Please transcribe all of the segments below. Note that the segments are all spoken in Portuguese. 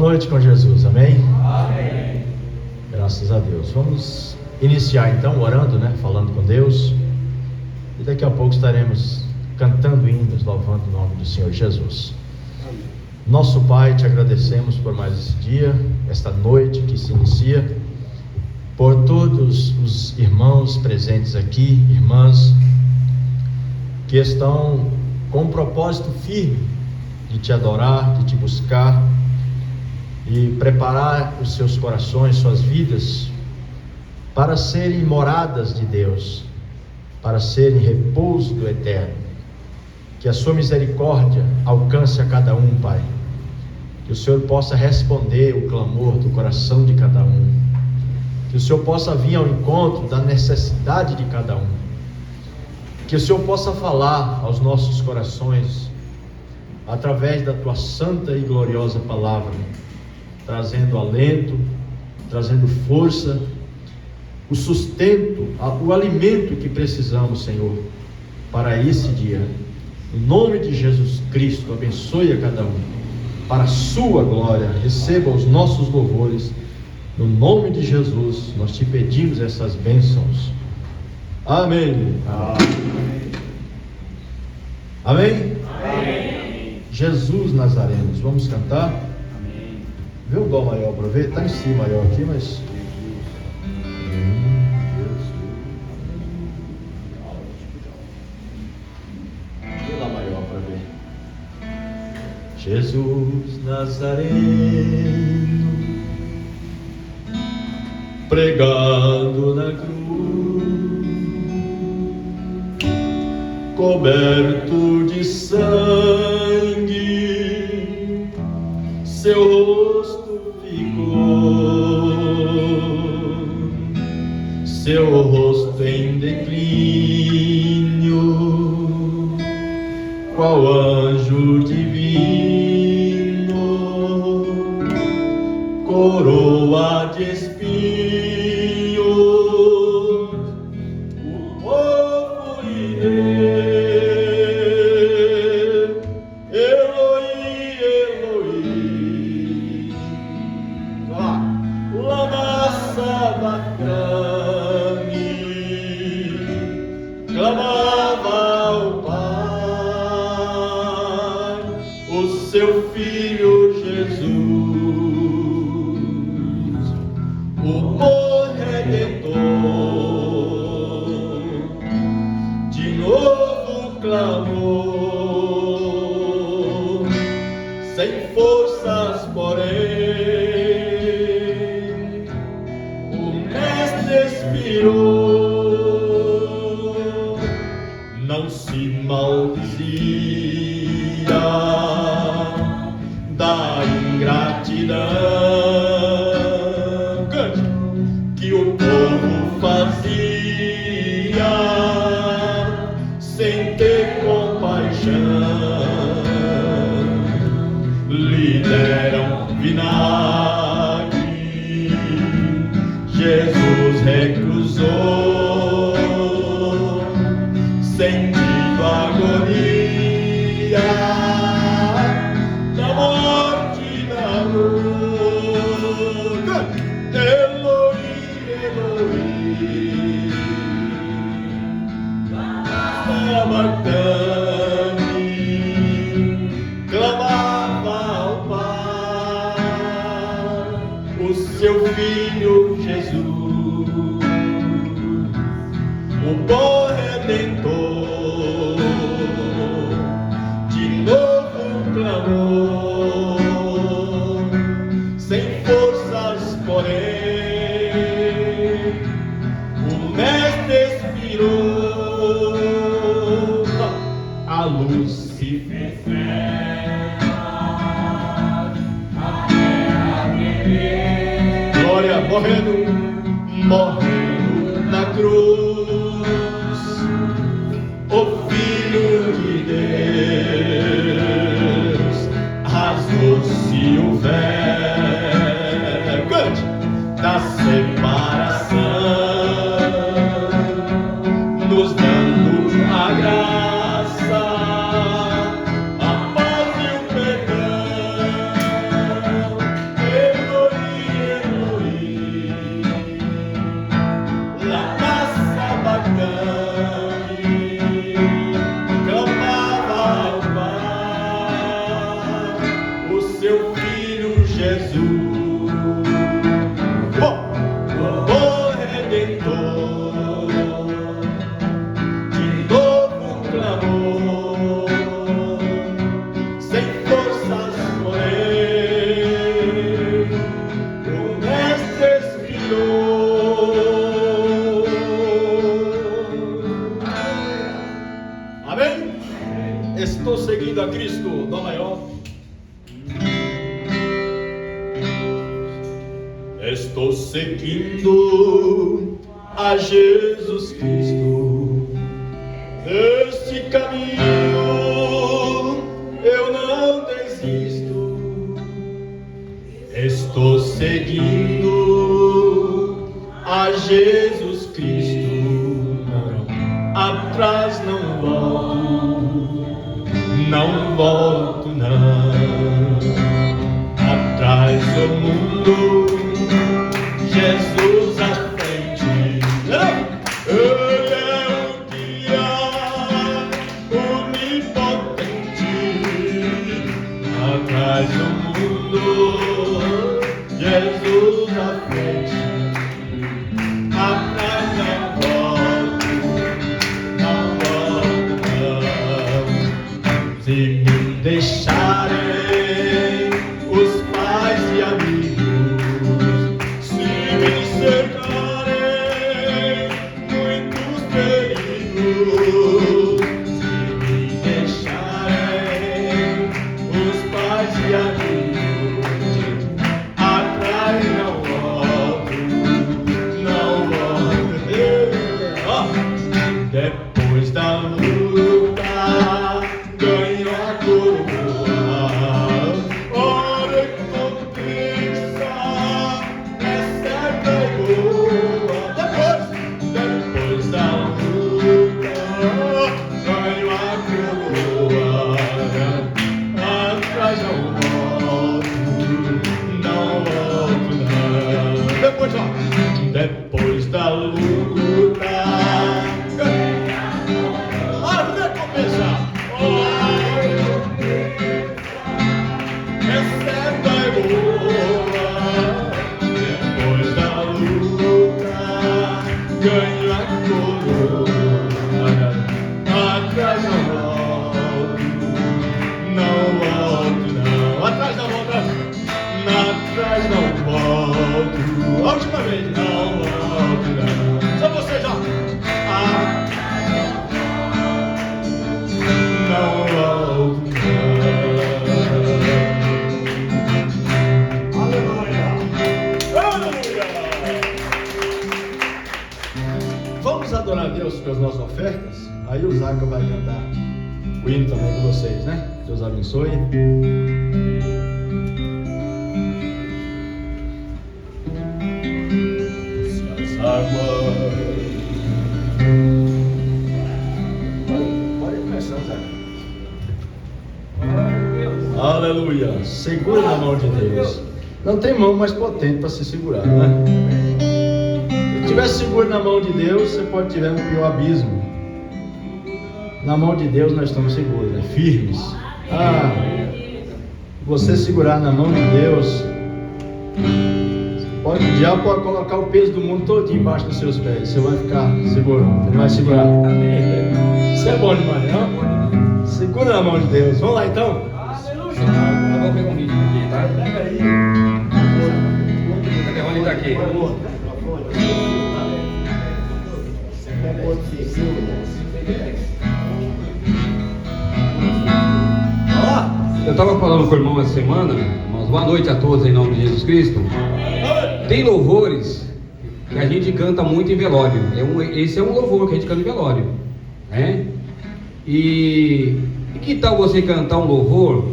noite com Jesus, amém? Amém. Graças a Deus. Vamos iniciar então orando, falando com Deus. E daqui a pouco estaremos cantando hinos, louvando o nome do Senhor Jesus. Amém. Nosso Pai, te agradecemos por mais esse dia, esta noite que se inicia, por todos os irmãos presentes aqui, irmãs, que estão com um propósito firme de te adorar, de te buscar e preparar os seus corações, suas vidas para serem moradas de Deus, para serem repouso do Eterno. Que a sua misericórdia alcance a cada um, Pai. Que o Senhor possa responder o clamor do coração de cada um. Que o Senhor possa vir ao encontro da necessidade de cada um. Que o Senhor possa falar aos nossos corações através da tua santa e gloriosa palavra, trazendo alento, trazendo força, o sustento, o alimento que precisamos, Senhor, para esse dia. Em nome de Jesus Cristo, abençoe a cada um, para a sua glória. Receba os nossos louvores. No nome de Jesus, nós te pedimos essas bênçãos. Amém. Amém. Amém? Amém. Jesus Nazareno. Vamos cantar? Amém. Vê o dó maior para ver. Está em si maior aqui, mas... Vê lá maior para ver. Jesus Nazareno, pregado na cruz, coberto de sangue, seu rosto ficou, seu rosto em declínio, qual anjo divino, coroa de espinhos, o povo lhe deu. Eloi, Eloi, lama sabachthani, clamava ao Pai, o seu Filho Jesus, o bom Redentor, de novo clamou, sem forças, porém, o Mestre expirou, não se maldizia da ingratidão. Cante. Que o povo fazia sem ter compaixão, lhe deram vinagre, Jesus recusou, sentindo agonia da morte da dor. Eloi, Eloi, sabachthani, clamava ao Pai, o seu Filho Jesus, o bom Redentor, de novo clamou, sem forças, porém, o Mestre expirou, a luz se fez a terra tremeu. Glória, morrendo na cruz, o Filho de Deus rasgou-se o véu, cante, da separação, nos dando a graça, a paz e o perdão. Amém? Estou seguindo a Cristo, Dó maior. Estou seguindo a Jesus Cristo. Neste caminho eu não desisto. Estou seguindo a Jesus Cristo. Atrás não volto não. Atrás do mundo, Jesus à frente. Ele é o guia onipotente. Atrás do mundo, Jesus à frente. Atrás não volto não. Se me deixarem os pais e amigos, se me cercarem muitos perigos, se me deixarem os pais e amigos, atrás não volto. Depois da luta ganho a coroa. Olha que recompensa, essa é boa. Depois da luta ganho a coroa. Atrás não volto não. Depois da luta a recompensa. Essa é boa. Depois da luta ganho a coroa. Atrás não volto não. Atrás não volto. Atrás não volto. A última vez, não volto não. Só você já. Não volto não. Aleluia. Aleluia. Vamos adorar a Deus com as nossas ofertas. Aí o Zaca vai cantar o hino também com vocês, né? Deus abençoe. Água. Pode começar, Zé. Aleluia. Segura na mão de Deus. Não tem mão mais potente para se segurar, né? Se estiver seguro na mão de Deus, você pode tiver um pior abismo. Na mão de Deus nós estamos seguros, né? Firmes. Você segurar na mão de Deus, o diabo pode colocar o peso do mundo todo embaixo dos seus pés. Você vai ficar seguro. Ele vai segurar. Isso é bom demais, não? Segura na mão de Deus. Vamos lá então? Aleluia. Eu vou pegar um vídeo aqui, tá? Pega aí. Cadê o Rony? Tá aqui. Eu estava falando com o irmão essa semana, irmãos, boa noite a todos em nome de Jesus Cristo. Tem louvores que a gente canta muito em velório. Esse é um louvor que a gente canta em velório, né? E que tal você cantar um louvor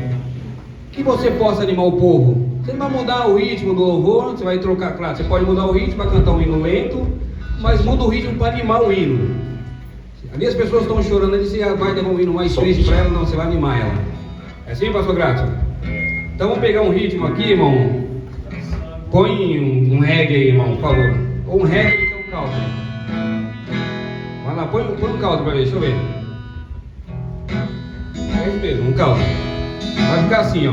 que você possa animar o povo? Você não vai mudar o ritmo do louvor, você vai trocar, claro, você pode mudar o ritmo para cantar um hino lento, mas muda o ritmo para animar o hino. Ali as pessoas estão chorando, ali você vai dar um hino mais triste para ela, não, você vai animar ela. É assim, pastor Grato? Então vamos pegar um ritmo aqui, irmão. Põe um reggae aí, irmão, por favor. Ou um reggae ou então um country. Vai lá, põe um country pra ver, deixa eu ver. É isso mesmo, um country. Vai ficar assim, ó.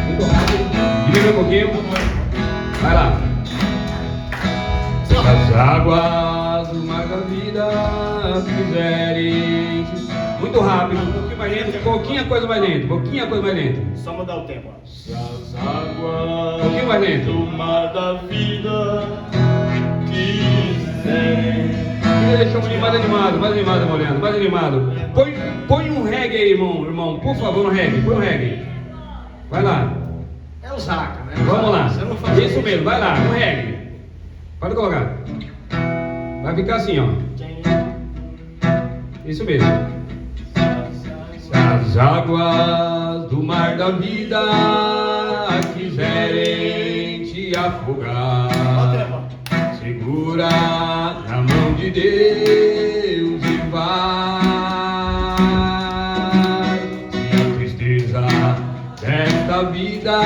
Muito rápido. Diminui um pouquinho. Vai lá. As águas do mar da vida fizerem. Muito rápido, um pouquinho mais lento, pouquinha coisa mais lenta, pouquinha coisa mais lenta. Só mudar o tempo. Se as águas Um pouquinho mais lento. do mar da vida quiserem deixamos de mais animado, Moreno, mais animado. Põe um reggae aí, irmão, por favor, um reggae, põe um reggae. Vai lá. É o Zaca, né? Vamos lá. Você não faz Isso mesmo, vai lá, um reggae. Pode colocar. Vai ficar assim, ó. Isso mesmo. Se as águas do mar da vida quiserem te afogar, segura na mão de Deus e vai. Se a tristeza desta vida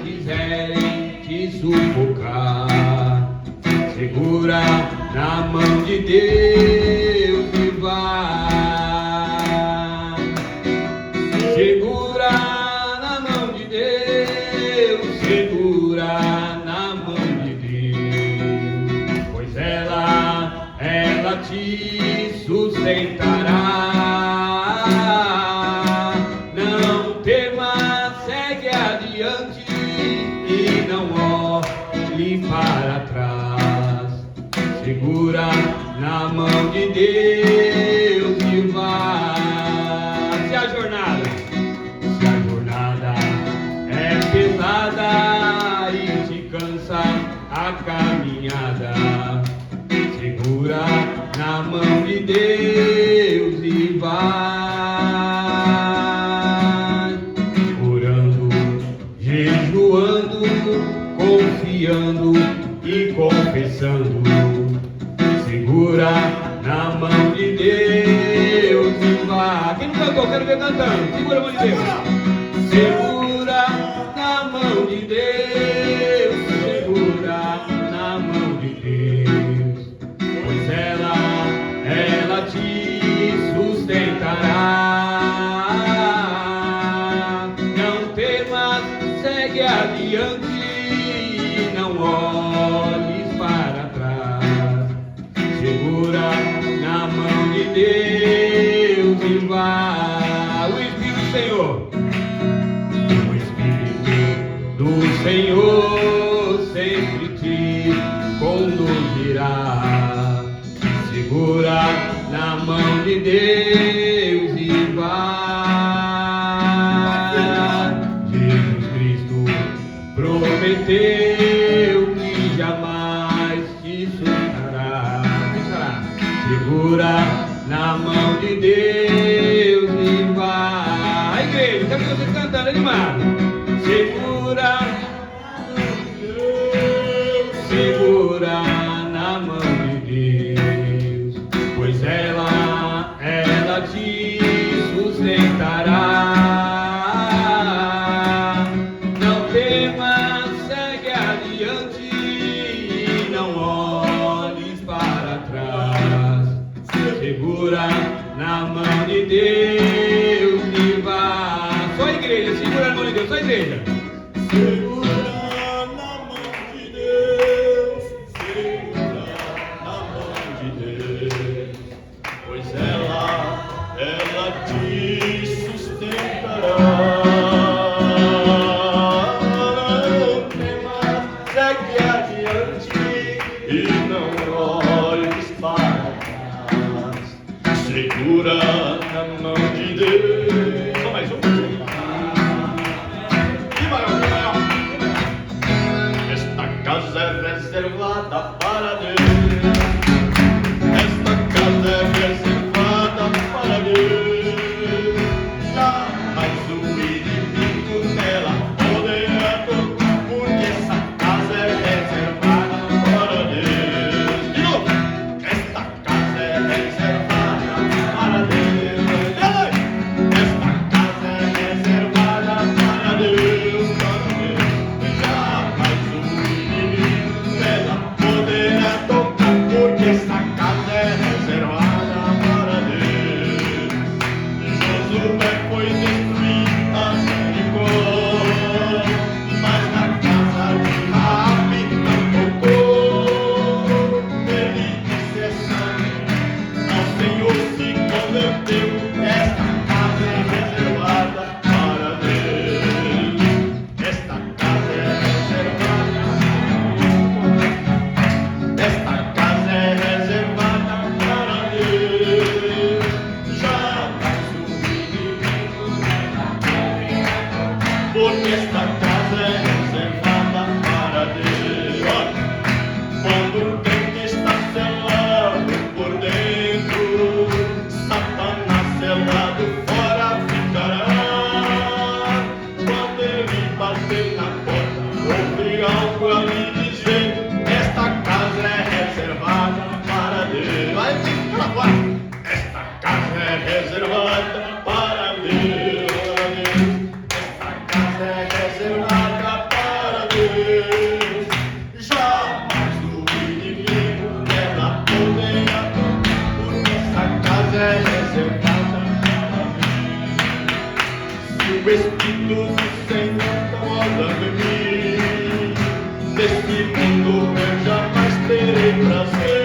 quiserem te sufocar, segura na mão de Deus e vai. Segura na mão de Deus, segura na mão de Deus, pois ela te sustentará. Não temas, segue adiante e não olhe para trás. Segura na mão de Deus e vai. Se a jornada é pesada e te cansa a caminhada, segura na mão de Deus e vai. Orando, jejuando, confiando e confessando, segura na mão de Deus e vai. Quem não cantou, quero ver cantando. Segura a mão de Deus. Segura na mão de Deus, segura na mão de Deus, pois ela te sustentará. Não temas, segue adiante e não olhes para trás. Segura na mão de Deus e vai. O Espírito do Senhor, do Senhor sempre te conduzirá. Segura na mão de Deus e vai. Jesus Cristo prometeu que jamais te soltará. Segura na mão de Deus e vai. A igreja, cadê vocês cantando animado? Segura na mão de Deus, pois ela te sustentará. Não temas, segue adiante e não olhes para trás. Segura na mão de Deus e vai. Só a igreja, segura na mão de Deus, só a igreja. Segura na mão de Deus, segura na mão de Deus, pois ela te sustentará. Não temas, segue adiante e não olhes para trás. Segura na mão de Deus. Só mais um. Esta casa é reservada para Deus. Esta casa é reservada para Deus. Jamais o inimigo nela poderá tocar, porque essa casa é reservada para Deus. De novo. Esta casa é reservada para Deus. reservada para Deus. Esta casa é reservada para Deus. Jamais o inimigo ela poderá tocar, porque esta casa é reservada para Deus. Se o Espírito do Senhor comanda em mim, neste mundo eu jamais terei prazer.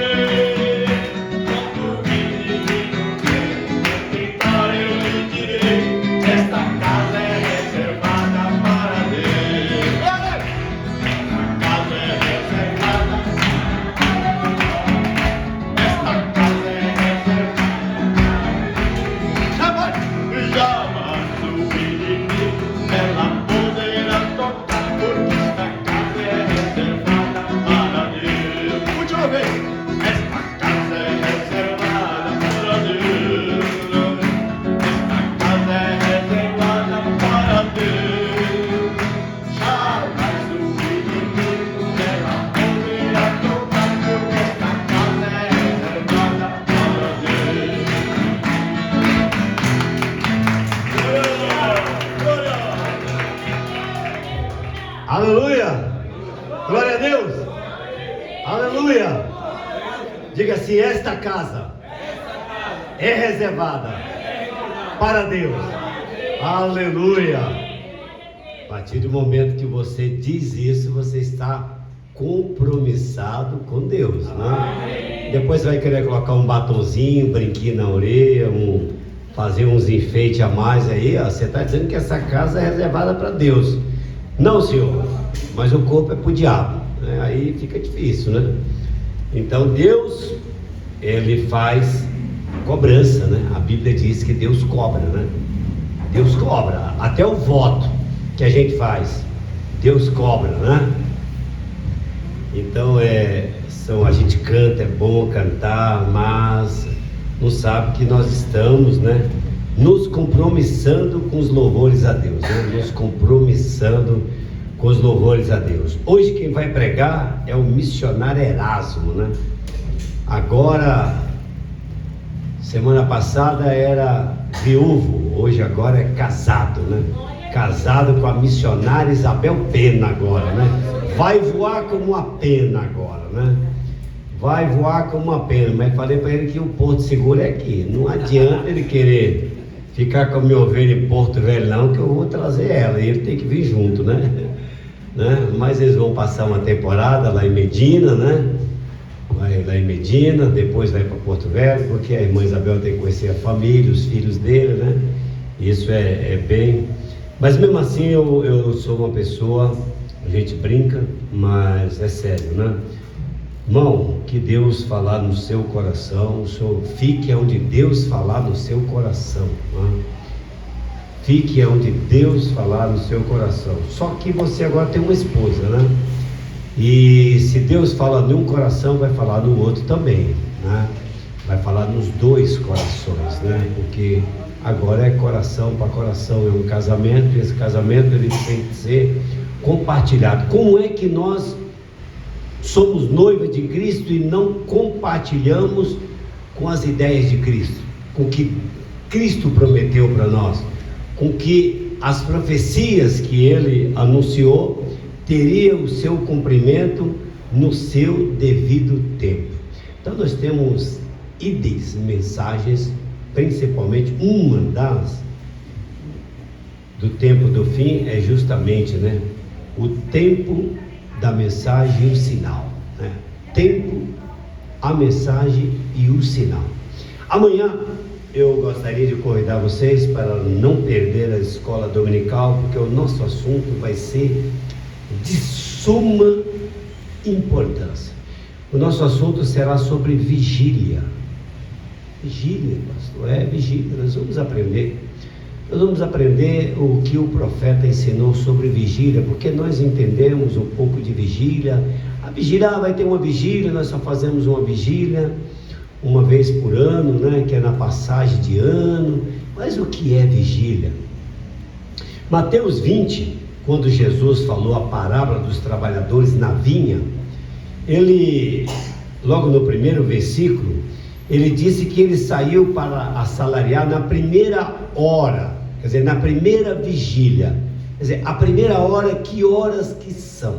Aleluia! Glória a Deus! Aleluia! Diga assim: esta casa é reservada para Deus. Aleluia! A partir do momento que você diz isso, você está compromissado com Deus, né? Depois vai querer colocar um batonzinho, um brinquinho na orelha, fazer uns enfeites a mais aí, ó. Você está dizendo que essa casa é reservada para Deus. Não, Senhor, mas o corpo é para o diabo, né? Aí fica difícil, né? Então Deus, Ele faz cobrança, né? A Bíblia diz que Deus cobra, né? Deus cobra, até o voto que a gente faz, Deus cobra, né? Então a gente canta, é bom cantar, mas não sabe que nós estamos, né, nos compromissando com os louvores a Deus, né? Nos compromissando com os louvores a Deus. Hoje quem vai pregar é o missionário Erasmo, né? Agora, semana passada era viúvo, hoje agora é casado, né? Casado com a missionária Isabel Pena agora, né? Vai voar como uma pena agora, né? Vai voar como uma pena. Mas falei para ele que o Porto Seguro é aqui. Não adianta ele querer ficar com a minha ovelha em Porto Velho não, que eu vou trazer ela, e ele tem que vir junto, né? Mas eles vão passar uma temporada lá em Medina, né? Vai lá em Medina, depois vai para Porto Velho, porque a irmã Isabel tem que conhecer a família, os filhos dele, né? Isso é bem... Mas mesmo assim eu sou uma pessoa, a gente brinca, mas é sério, né? Irmão, que Deus falar no seu coração, o senhor fique onde Deus falar no seu coração, né? Fique onde Deus falar no seu coração. Só que você agora tem uma esposa, né? E se Deus fala num coração, vai falar no outro também, né? Vai falar nos dois corações, né? Porque agora é coração para coração, é um casamento, e esse casamento ele tem que ser compartilhado. Como é que nós somos noiva de Cristo e não compartilhamos com as ideias de Cristo, com o que Cristo prometeu para nós, com que as profecias que Ele anunciou teriam o seu cumprimento no seu devido tempo? Então nós temos ideias, mensagens, principalmente uma das do tempo do fim é justamente, né, o tempo da mensagem e o sinal, né? Tempo, a mensagem e o sinal. Amanhã eu gostaria de convidar vocês para não perder a escola dominical, porque o nosso assunto vai ser de suma importância. O nosso assunto será sobre vigília. Vigília, pastor, vigília. Nós vamos aprender o que o profeta ensinou sobre vigília, porque nós entendemos um pouco de vigília. A vigília, vai ter uma vigília, nós só fazemos uma vigília uma vez por ano, né, que é na passagem de ano. Mas o que é vigília? Mateus 20, quando Jesus falou a parábola dos trabalhadores na vinha, ele, logo no primeiro versículo, ele disse que ele saiu para assalariar na primeira hora, quer dizer, na primeira vigília. Quer dizer, a primeira hora, que horas que são?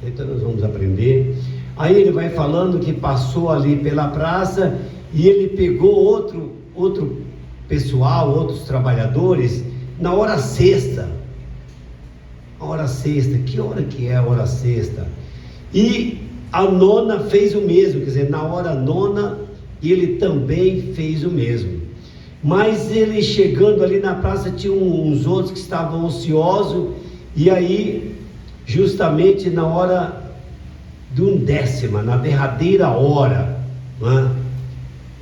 Então nós vamos aprender. Aí ele vai falando que passou ali pela praça e ele pegou outro pessoal, outros trabalhadores, na hora sexta. A hora sexta, que hora que é a hora sexta? E a nona fez o mesmo, quer dizer, na hora nona ele também fez o mesmo. Mas ele chegando ali na praça, tinha uns outros que estavam ociosos, e aí justamente na hora de 1/10, na derradeira hora, não é?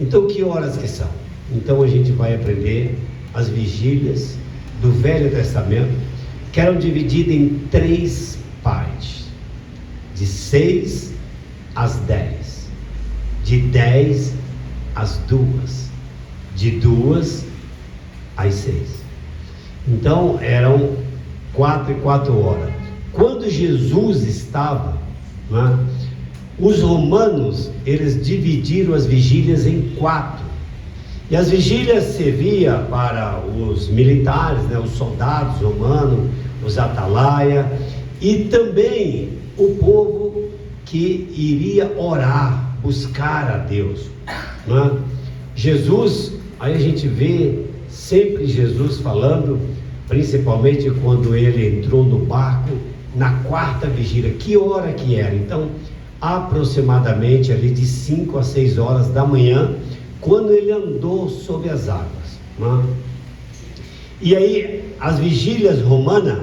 Então que horas que são? Então a gente vai aprender as vigílias do Velho Testamento, que eram divididas em 3 partes, de 6 às 10, de 10 às 2, de 2 às 6. Então eram 4 e 4 horas. Quando Jesus estava, né, os romanos, eles dividiram as vigílias em 4. E as vigílias serviam para os militares, né, os soldados romanos, os atalaia, e também o povo que iria orar, buscar a Deus, né? Jesus, aí a gente vê sempre Jesus falando, principalmente quando ele entrou no barco, na 4ª vigília, que hora que era? Então, aproximadamente ali de 5 a 6 horas da manhã, quando ele andou sobre as águas, né? E aí, as vigílias romanas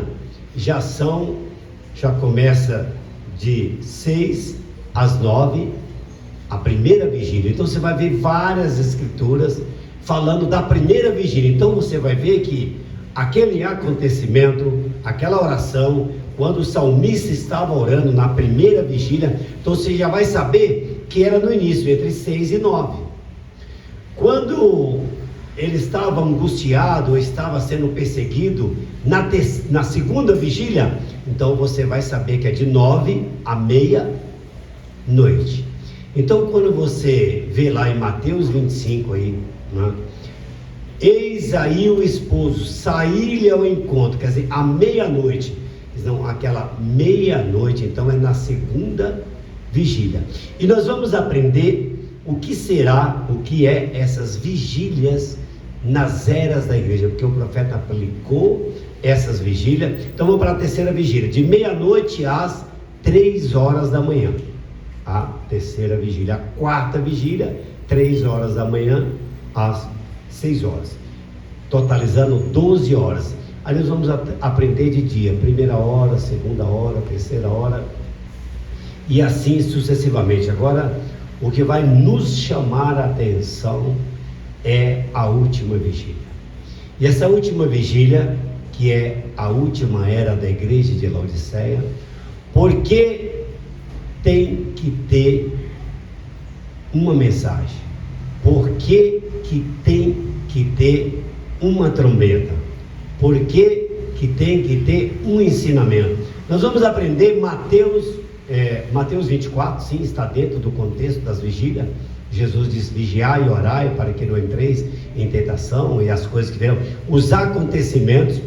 já começa de 6 às 9, a primeira vigília. Então você vai ver várias escrituras falando da primeira vigília. Então você vai ver que aquele acontecimento, aquela oração, quando o salmista estava orando na primeira vigília, então você já vai saber que era no início, entre 6 e 9. Quando ele estava angustiado, ou estava sendo perseguido, na segunda vigília, então você vai saber que é de 9 à meia-noite. Então quando você vê lá em Mateus 25 aí, né? Eis aí o esposo, saí-lhe ao encontro, quer dizer, à meia-noite. Então aquela meia-noite, então é na segunda vigília. E nós vamos aprender o que é essas vigílias nas eras da igreja, porque o profeta aplicou essas vigílias. Então vamos para a terceira vigília, de meia-noite às 3 horas da manhã. A terceira vigília. A 4ª vigília, 3 horas da manhã às 6 horas, totalizando 12 horas. Aí nós vamos aprender de dia, 1ª hora, 2ª hora, 3ª hora, e assim sucessivamente. Agora, o que vai nos chamar a atenção é a última vigília. E essa última vigília, que é a última era da igreja de Laodiceia, porque tem que ter uma mensagem, porque que tem que ter uma trombeta, porque que tem que ter um ensinamento. Nós vamos aprender Mateus 24, sim, está dentro do contexto das vigílias. Jesus diz: vigiai e orai para que não entreis em tentação, e as coisas que virão, os acontecimentos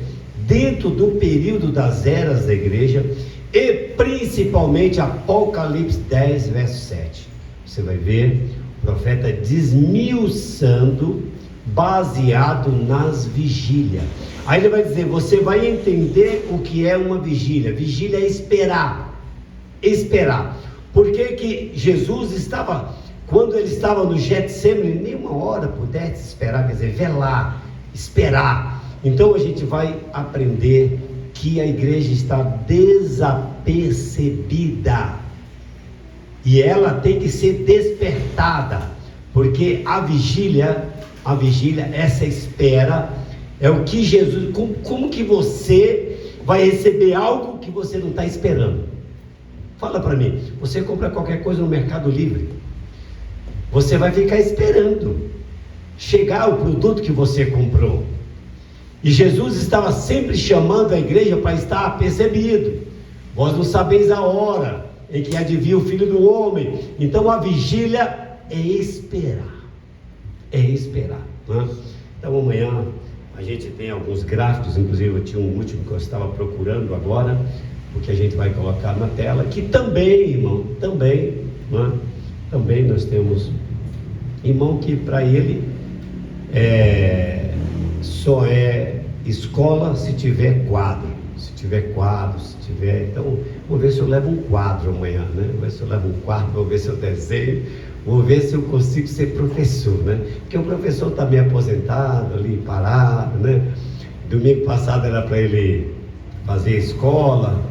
dentro do período das eras da igreja, e principalmente Apocalipse 10, verso 7. Você vai ver o profeta desmiuçando, baseado nas vigílias. Aí ele vai dizer, você vai entender o que é uma vigília. Vigília é esperar. Por que Jesus estava, quando ele estava no Getsemane, nem uma hora pudesse esperar, quer dizer, velar, esperar. Então a gente vai aprender que a igreja está desapercebida e ela tem que ser despertada, porque a vigília, essa espera, é o que Jesus, como que você vai receber algo que você não está esperando? Fala para mim, você compra qualquer coisa no Mercado Livre, você vai ficar esperando chegar o produto que você comprou. E Jesus estava sempre chamando a igreja para estar apercebido. Vós não sabeis a hora em que há de vir o Filho do Homem. Então a vigília é esperar. é esperar, né? Então amanhã a gente tem alguns gráficos, inclusive eu tinha um último que eu estava procurando agora, porque a gente vai colocar na tela, que também, irmão, também, né? Também nós temos irmão que para ele só é escola se tiver quadro, então vou ver se eu levo um quadro amanhã, né? Vou ver se eu levo um quadro, vou ver se eu desenho, vou ver se eu consigo ser professor, né? Porque o professor está meio aposentado ali, parado, né? Domingo passado era para ele fazer escola.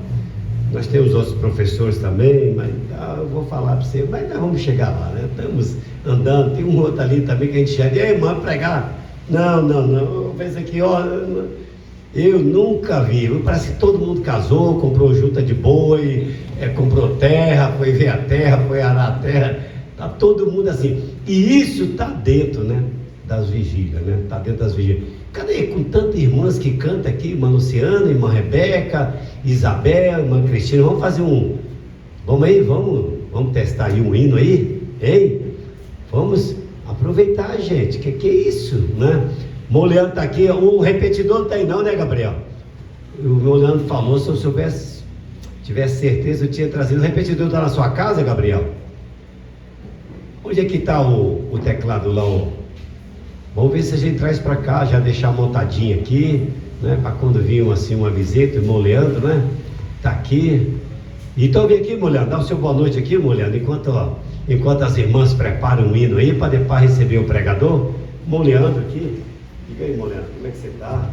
Nós temos outros professores também, mas eu vou falar para você, mas nós vamos chegar lá, né? Estamos andando, tem um outro ali também que a gente chega, e aí, irmã, pregar? Não, pensa aqui, ó, eu nunca vi, parece que todo mundo casou, comprou junta de boi, comprou terra, foi ver a terra, foi arar a terra, tá todo mundo assim, e isso está dentro, né, das vigílias, né, está dentro das vigílias. Cadê com tantas irmãs que cantam aqui, irmã Luciana, irmã Rebeca, Isabel, irmã Cristina, vamos fazer vamos aí, vamos testar aí um hino aí, hein? Vamos aproveitar, gente, que é isso, né? Moliano está aqui, o repetidor não tem não, né, Gabriel? O Moliano falou, se eu tivesse certeza, eu tinha trazido. O repetidor está na sua casa, Gabriel? Onde é que está o teclado lá? Vamos ver se a gente traz para cá, já deixar montadinho aqui, né? Para quando vir assim uma visita, o irmão Leandro, né? Está aqui. Então vem aqui, Moliano, dá o seu boa noite aqui, Moliano, enquanto as irmãs preparam um hino aí, para depois receber o pregador. Irmão Leandro aqui. Diga aí, irmão Leandro, como é que você está?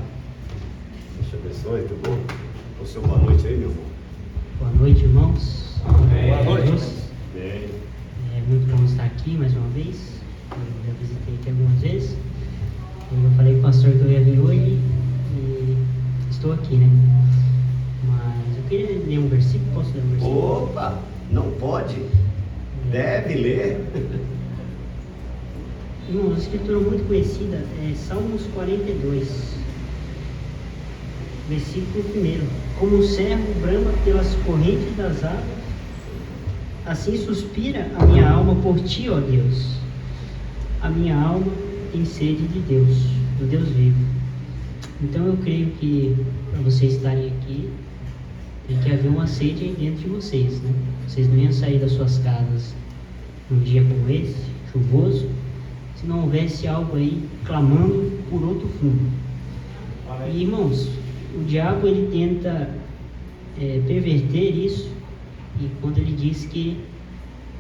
Deus te abençoe, tudo bom? O seu boa noite aí, meu irmão. Boa noite, irmãos. Boa noite. Bem. É muito bom estar aqui mais uma vez. Eu já visitei aqui algumas vezes. Eu falei com o pastor que eu ia vir hoje e estou aqui, né? Mas eu queria ler um versículo. Posso ler um versículo? Opa, não pode? Deve ler. Irmãos, a escritura muito conhecida é Salmos 42, versículo 1. Como o servo brama pelas correntes das águas, assim suspira a minha alma por ti, ó Deus. A minha alma tem sede de Deus, do Deus vivo. Então eu creio que para vocês estarem aqui, tem que haver uma sede aí dentro de vocês, né? Vocês não iam sair das suas casas num dia como esse, chuvoso, se não houvesse algo aí clamando por outro fundo. E irmãos, o diabo ele tenta perverter isso, e quando ele diz que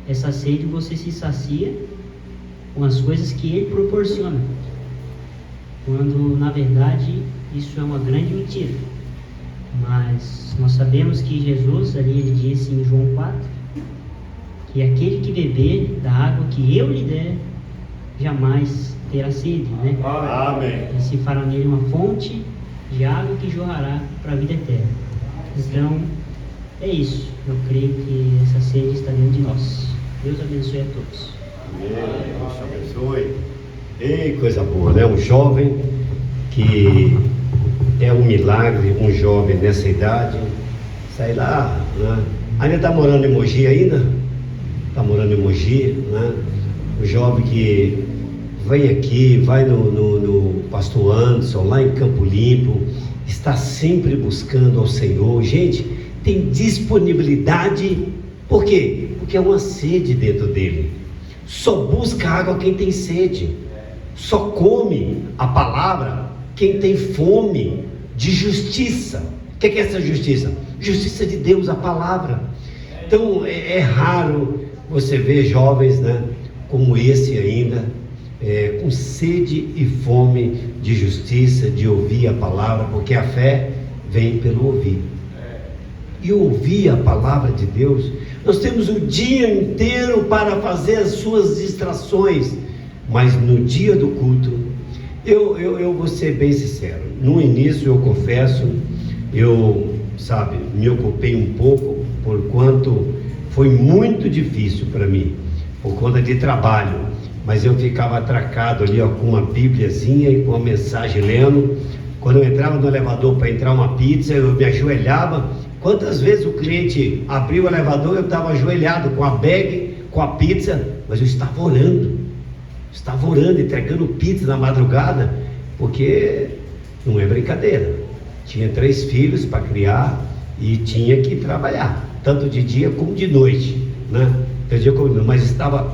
essa sede você se sacia com as coisas que ele proporciona, quando na verdade isso é uma grande mentira. Mas nós sabemos que Jesus ali ele disse em João 4 que aquele que beber da água que eu lhe der jamais terá sede, né? Amém. E se fará nele uma fonte de água que jorrará para a vida eterna. Então é isso, eu creio que essa sede está dentro de nós. Deus abençoe a todos. Amém. Deus te abençoe. Ei, coisa boa, né? Um jovem que é um milagre, um jovem nessa idade, sai lá, né? Ainda está morando em Mogi ainda? Está morando em Mogi, né? O jovem que vem aqui, vai no Pastor Anderson, lá em Campo Limpo, está sempre buscando ao Senhor. Gente, tem disponibilidade, por quê? Porque é uma sede dentro dele. Só busca água quem tem sede, só come a palavra quem tem fome de justiça. O que é essa justiça? Justiça de Deus, a palavra. Então é raro você ver jovens, né, como esse ainda, com sede e fome de justiça, de ouvir a palavra, porque a fé vem pelo ouvir. E ouvir a palavra de Deus, nós temos o dia inteiro para fazer as suas distrações, mas no dia do culto, eu vou ser bem sincero, no início eu confesso, me ocupei um pouco, porquanto foi muito difícil para mim, por conta de trabalho, mas eu ficava atracado ali, com uma bíbliazinha e com uma mensagem lendo. Quando eu entrava no elevador para entrar uma pizza, eu me ajoelhava. Quantas vezes o cliente abriu o elevador, eu estava ajoelhado com a bag, com a pizza, mas eu estava orando. Estava orando, entregando pizza na madrugada, porque não é brincadeira. Tinha 3 filhos para criar e tinha que trabalhar, tanto de dia como de noite, né? Mas estava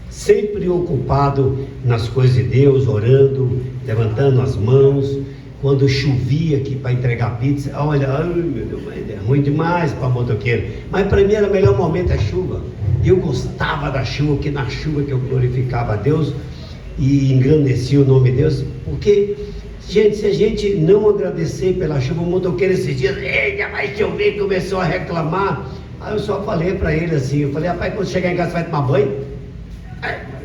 sempre ocupado nas coisas de Deus, orando, levantando as mãos. Quando chovia aqui para entregar pizza, olha, ai meu Deus, é ruim demais para motoqueiro. Mas para mim era o melhor momento a chuva. Eu gostava da chuva, porque na chuva que eu glorificava a Deus e engrandecia o nome de Deus. Porque, gente, se a gente não agradecer pela chuva, o motoqueiro esses dias, já vai chover, começou a reclamar. Aí eu só falei para ele assim, eu falei, rapaz, quando chegar em casa você vai tomar banho?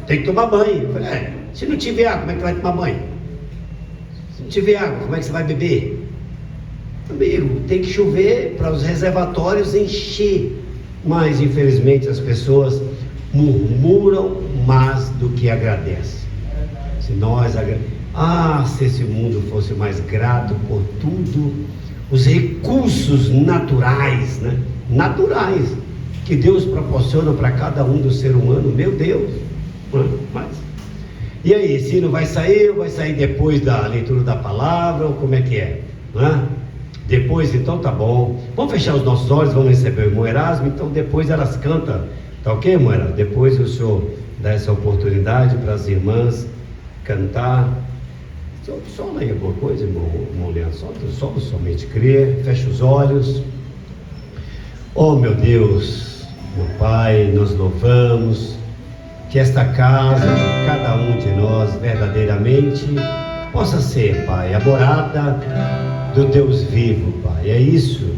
Tem que tomar banho. Eu falei, se não tiver água, como é que vai tomar banho? Se não tiver água, como é que você vai beber? Amigo, tem que chover para os reservatórios encher. Mas infelizmente as pessoas murmuram mais do que agradecem. Se esse mundo fosse mais grato por tudo, os recursos naturais, né? Naturais, que Deus proporciona para cada um do ser humano, meu Deus, mas... E aí, Ciro, vai sair ou vai sair depois da leitura da palavra, ou como é que é? Né? Depois, então tá bom. Vamos fechar os nossos olhos, vamos receber o irmão Erasmo, então depois elas cantam, tá ok, irmão Erasmo? Depois o senhor dá essa oportunidade para as irmãs cantar. Só aí alguma coisa, irmão Leandro, só somente crer, fecha os olhos. Oh meu Deus, meu Pai, nós louvamos que esta casa, de cada um de nós, verdadeiramente, possa ser, Pai, a morada do Deus vivo, Pai. É isso.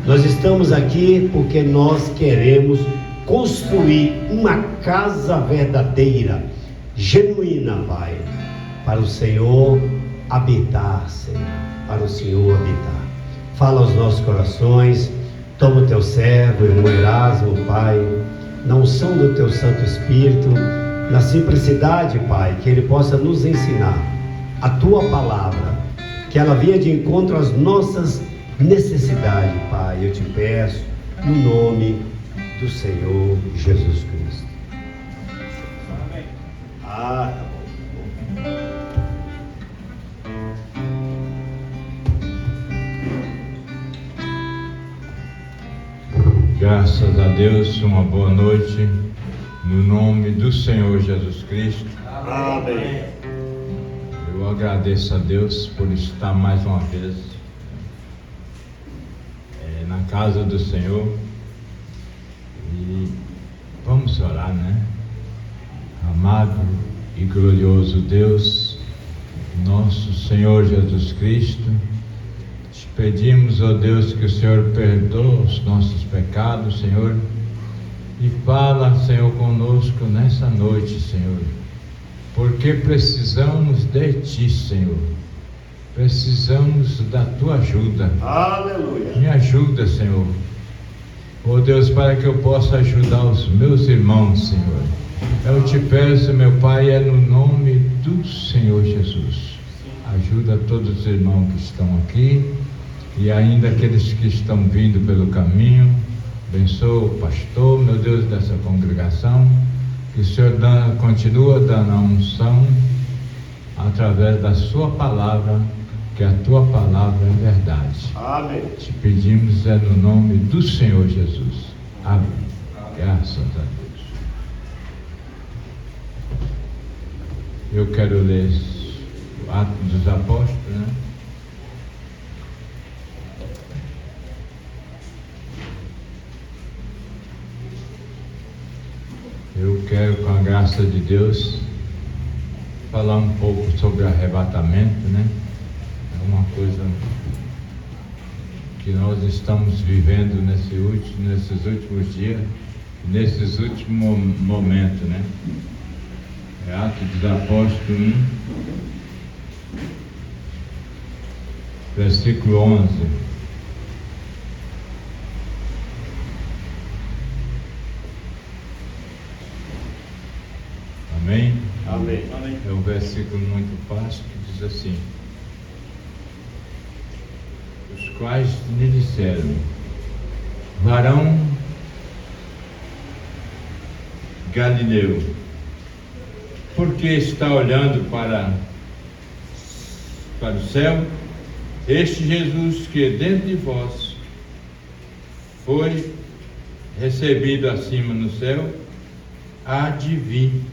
Nós estamos aqui porque nós queremos construir uma casa verdadeira, genuína, Pai, para o Senhor habitar, Senhor, para o Senhor habitar. Fala aos nossos corações, toma o teu servo, irmão Erasmo, Pai, na unção do teu Santo Espírito, na simplicidade, Pai, que Ele possa nos ensinar a Tua palavra, que ela venha de encontro às nossas necessidades, Pai, eu te peço, no nome do Senhor Jesus Cristo. Amém. Tá bom. Graças a Deus, uma boa noite, no nome do Senhor Jesus Cristo. Amém. Eu agradeço a Deus por estar mais uma vez na casa do Senhor e vamos orar, né? Amado e glorioso Deus, nosso Senhor Jesus Cristo, te pedimos, ó Deus, que o Senhor perdoe os nossos pecados, Senhor, e fala, Senhor, conosco nessa noite, Senhor, porque precisamos de Ti, Senhor, precisamos da Tua ajuda. Aleluia. Me ajuda, Senhor, ó Deus, para que eu possa ajudar os meus irmãos, Senhor. Eu te peço, meu Pai, é no nome do Senhor Jesus. Ajuda todos os irmãos que estão aqui e ainda aqueles que estão vindo pelo caminho. Abençoa o pastor, meu Deus, dessa congregação, que o Senhor continua dando a unção através da sua palavra, que a tua palavra é verdade. Amém. Te pedimos no nome do Senhor Jesus. Amém. Graças a Deus. Eu quero ler o Atos dos Apóstolos, né? Eu quero, com a graça de Deus, falar um pouco sobre arrebatamento, né? É uma coisa que nós estamos vivendo nesses últimos dias, nesses últimos momentos, né? É Atos dos Apóstolos 1, versículo 11. Amém? Amém. É um versículo muito fácil que diz assim: os quais lhe disseram: varão Galileu, porque está olhando para o céu, este Jesus que dentro de vós foi recebido acima no céu, há de vir,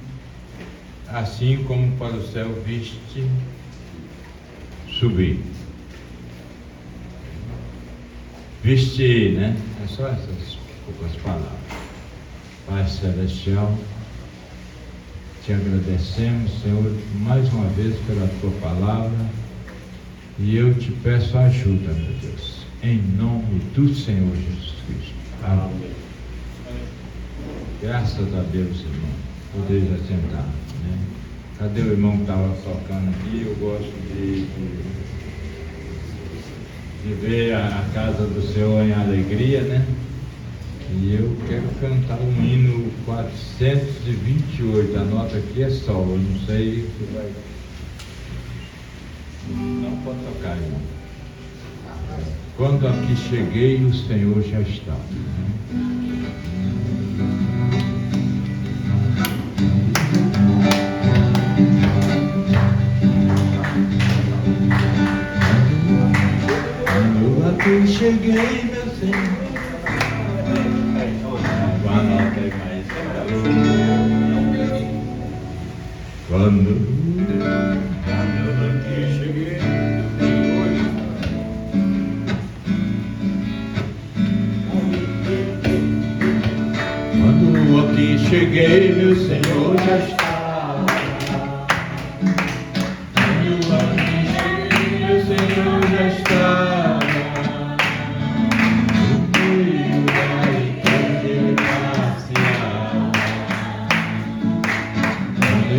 assim como para o céu viste subir. Viste, né? É só essas poucas palavras. Pai Celestial, te agradecemos, Senhor, mais uma vez pela tua palavra, e eu te peço ajuda, meu Deus, em nome do Senhor Jesus Cristo. Amém. Graças a Deus, irmão. Podeis assentar, né? Cadê o irmão que estava tocando aqui? Eu gosto de ver a casa do Senhor em alegria, né? E eu quero cantar o hino 428. A nota aqui é sol, eu não sei se vai. Não pode tocar, irmão. Quando aqui cheguei, o Senhor já está. Quando aqui cheguei, meu Senhor. Quando aqui cheguei, quando aqui cheguei, meu Senhor já estava. Quando aqui cheguei, meu Senhor já estava.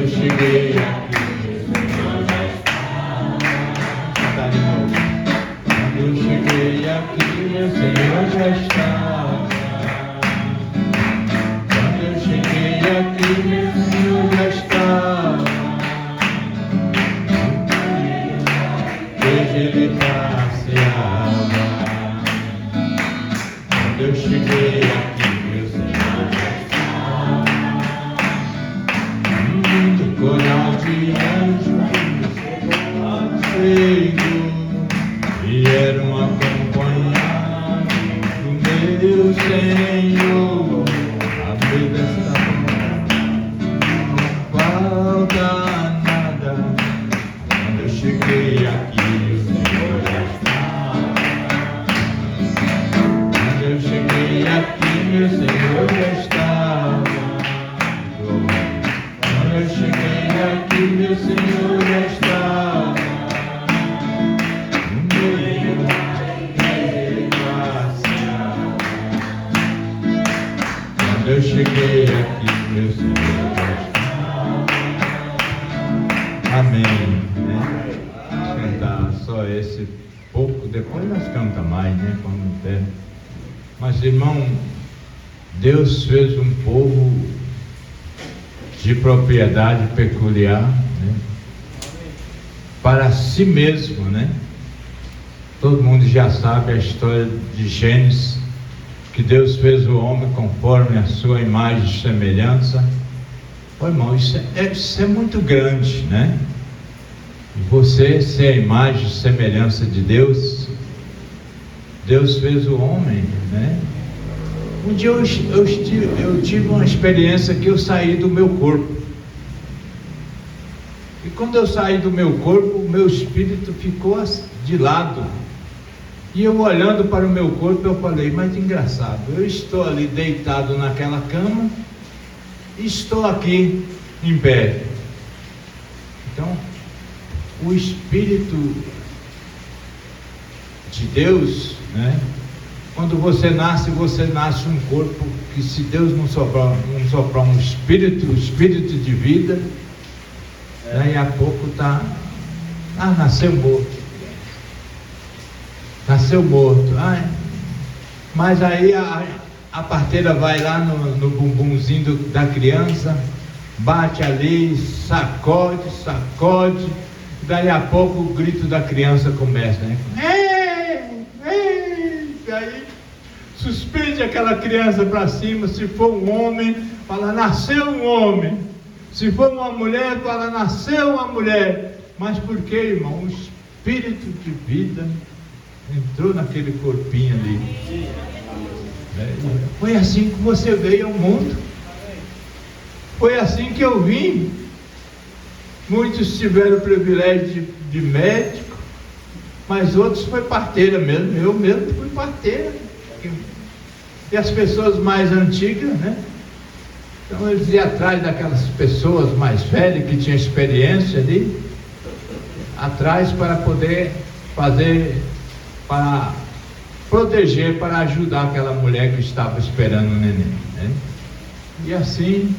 Cheguei aqui, meu Senhor já estava. Tá de novo. Quando eu cheguei aqui, meu Senhor já estava. Quando eu cheguei aqui, meu Senhor já estava. Veja ele passeava. Quando eu cheguei aqui, meu Senhor já estava. Coral de anjos vieram acompanhar o meu Senhor. A vida está não falta nada. Quando eu cheguei aqui, o Senhor já estava. Quando eu cheguei aqui, meu Senhor já estava. Quando eu cheguei aqui, meu Senhor já estava. No meio da passeava. Quando eu cheguei aqui, meu Senhor já estava. Amém. Né? Vamos cantar só esse pouco, depois nós cantamos mais, né? Quando der. Mas, irmão, Deus fez um povo de propriedade peculiar, né? Para si mesmo, né? Todo mundo já sabe a história de Gênesis, que Deus fez o homem conforme a sua imagem e semelhança. Ô, irmão, isso é muito grande, né? Você ser a imagem e semelhança de Deus. Deus fez o homem, né? Um dia eu tive uma experiência que eu saí do meu corpo. E quando eu saí do meu corpo, o meu espírito ficou de lado. E eu olhando para o meu corpo, eu falei, mas engraçado, eu estou ali deitado naquela cama e estou aqui em pé. Então, o Espírito de Deus, né? Quando você nasce um corpo que, se Deus não soprar um espírito de vida, daí a pouco nasceu morto. Nasceu morto. Mas aí a parteira vai lá no bumbumzinho da criança, bate ali, sacode, daí a pouco o grito da criança começa, né? Aí suspende aquela criança para cima. Se for um homem, fala, nasceu um homem. Se for uma mulher, fala, nasceu uma mulher. Mas por que, irmão? O espírito de vida entrou naquele corpinho ali. Foi assim que você veio ao mundo. Foi assim que eu vim. Muitos tiveram o privilégio de médico, mas outros foi parteira mesmo. Eu mesmo fui parteira. E as pessoas mais antigas, né? Então eles iam atrás daquelas pessoas mais velhas que tinham experiência ali, atrás para poder fazer, para proteger, para ajudar aquela mulher que estava esperando o neném, né? E assim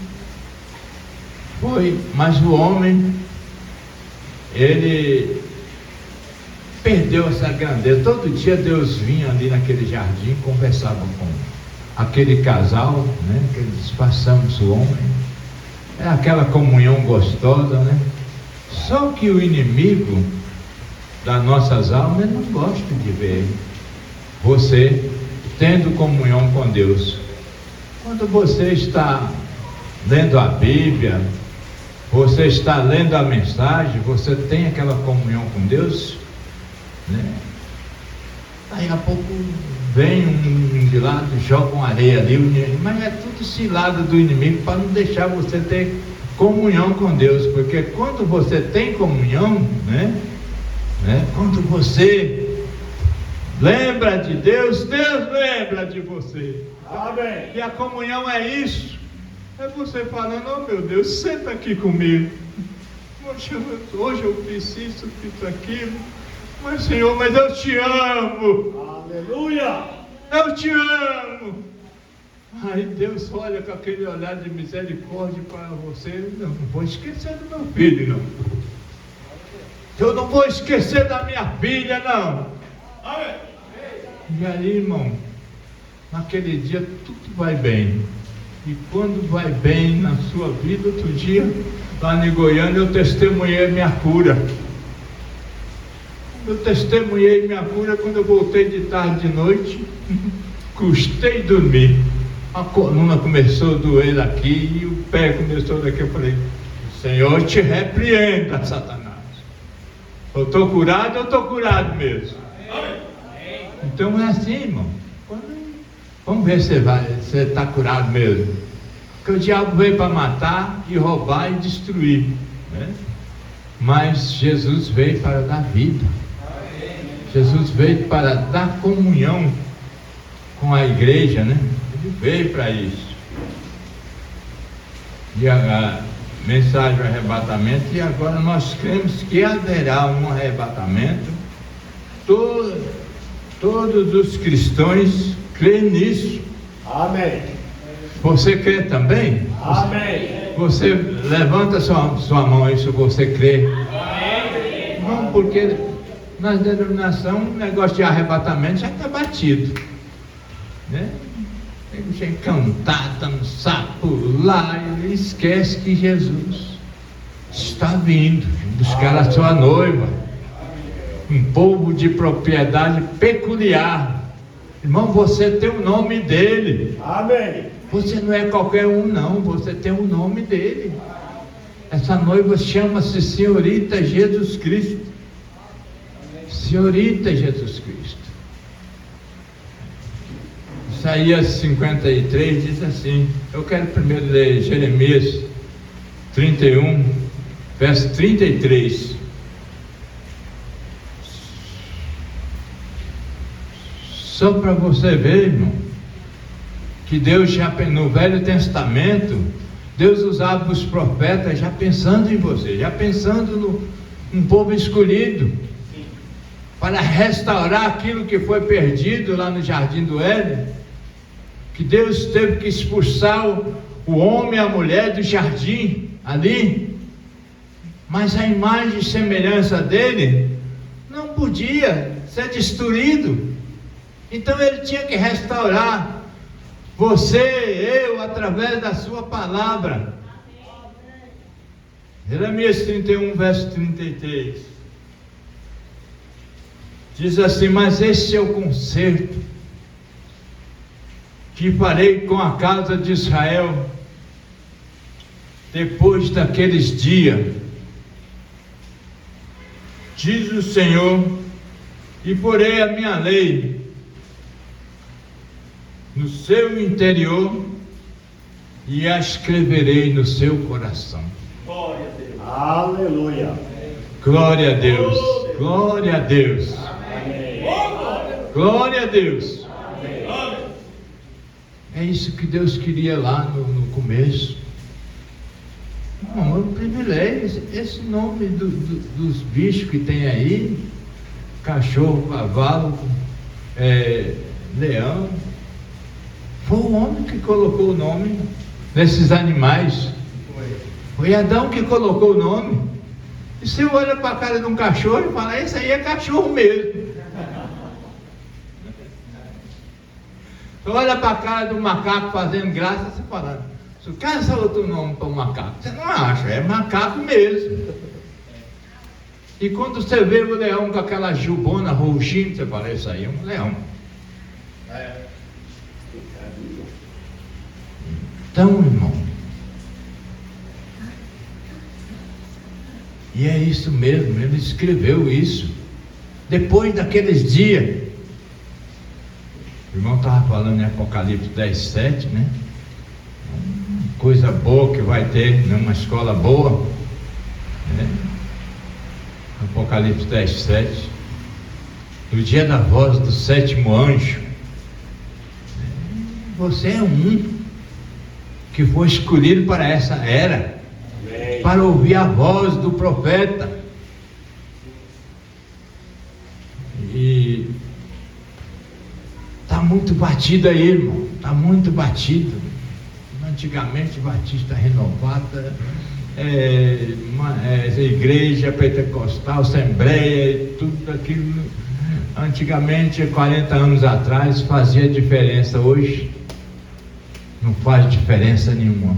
foi. Mas o homem, ele perdeu essa grandeza. Todo dia Deus vinha ali naquele jardim, conversava com aquele casal, né? Que eles passamos o homem, é aquela comunhão gostosa, né? Só que o inimigo das nossas almas, ele não gosta de ver você tendo comunhão com Deus. Quando você está lendo a Bíblia, você está lendo a mensagem, você tem aquela comunhão com Deus, né? Aí a pouco vem um de lado, joga uma areia ali, mas é tudo cilada do inimigo para não deixar você ter comunhão com Deus, porque quando você tem comunhão, né? Quando você lembra de Deus, Deus lembra de você. Amém. E a comunhão é isso. É você falando, oh meu Deus, senta aqui comigo. Poxa, hoje eu fiz isso, fiz aquilo. Mas Senhor, mas eu te amo. Aleluia. Eu te amo. Aí Deus olha com aquele olhar de misericórdia para você. Não vou esquecer do meu filho, não. Eu não vou esquecer da minha filha, não. Amém. E aí, irmão, naquele dia tudo vai bem. E quando vai bem na sua vida, outro dia, lá em Goiânia, eu testemunhei minha cura. Eu testemunhei minha cura quando eu voltei de tarde de noite. Custei dormir. A coluna começou a doer daqui e o pé começou daqui. Eu falei, Senhor, te repreenda, Satanás. Eu estou curado mesmo. Então é assim, irmão. Vamos ver se você está curado mesmo. Porque o diabo veio para matar e roubar e destruir, né? Mas Jesus veio para dar vida. Jesus veio para dar comunhão com a igreja, né? Ele veio para isso. E a mensagem do arrebatamento, e agora nós cremos que haverá um arrebatamento. Todos os cristãos creem nisso. Amém. Você crê também? Amém. Você levanta sua mão aí se você crê. Não, porque na denominação o negócio de arrebatamento já está batido, né? Tem que cantar, dançar, pular, e esquece que Jesus está vindo buscar a sua noiva, um povo de propriedade peculiar. Irmão, você tem o nome dele. Amém. Você não é qualquer um, não. Você tem o nome dele. Essa noiva chama-se Senhorita Jesus Cristo. Senhorita Jesus Cristo. Isaías 53 diz assim. Eu quero primeiro ler Jeremias 31, verso 33. Só para você ver, irmão, que Deus já, no Velho Testamento, Deus usava os profetas já pensando em você, já pensando num povo escolhido, para restaurar aquilo que foi perdido lá no Jardim do Éden, que Deus teve que expulsar o homem e a mulher do jardim ali, mas a imagem e semelhança dele não podia ser destruído. Então ele tinha que restaurar você, eu, através da sua palavra. Jeremias 31, verso 33. Diz assim, mas este é o concerto que farei com a casa de Israel depois daqueles dias, diz o Senhor, e porei a minha lei no seu interior e a escreverei no seu coração. Aleluia. Glória a Deus, glória a Deus, glória a Deus. É isso que Deus queria lá no começo. Não, é um privilégio. Esse nome dos bichos que tem aí, cachorro, cavalo, leão, foi o homem que colocou o nome nesses animais. Foi Adão que colocou o nome. E você olha para a cara de um cachorro e fala, esse aí é cachorro mesmo. Você olha para a cara de um macaco fazendo graça, você fala, se caça outro nome para um macaco, você não acha, é macaco mesmo. E quando você vê o leão com aquela jubona rugindo, você fala, isso aí é um leão. Então, irmão, e é isso mesmo, ele escreveu isso depois daqueles dias. O irmão estava falando em Apocalipse 10:7, né? Coisa boa que vai ter numa escola boa, né? Apocalipse 10:7, no dia da voz do sétimo anjo. Você é um que foi escolhido para essa era, para ouvir a voz do profeta. E está muito batido aí, irmão, está muito batido. Antigamente Batista Renovada, igreja pentecostal, assembleia e tudo aquilo, antigamente, 40 anos atrás, fazia diferença. Hoje não faz diferença nenhuma.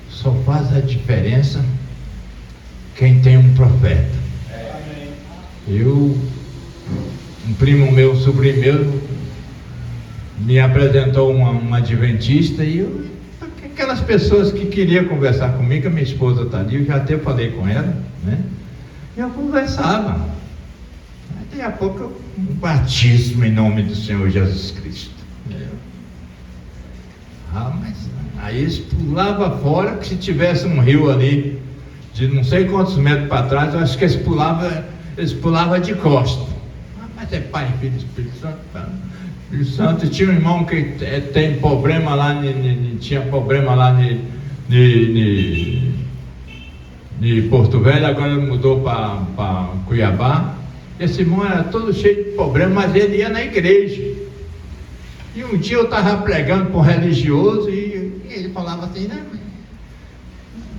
Só faz a diferença quem tem um profeta. Um primo meu, sobrinho meu, me apresentou uma adventista, e aquelas pessoas que queriam conversar comigo, a minha esposa está ali, eu já até falei com ela, né? Eu conversava. Daqui a pouco um batismo em nome do Senhor Jesus Cristo. Mas aí eles pulavam fora, que se tivesse um rio ali de não sei quantos metros para trás, eu acho que eles pulavam de costas. Mas é Pai, Filho e Espírito Santo, tá? Espírito Santo. Tinha um irmão que tem problema lá, tinha problema lá de Porto Velho, agora mudou para Cuiabá. Esse irmão era todo cheio de problema, mas ele ia na igreja. E um dia eu estava pregando para um religioso e ele falava assim, né?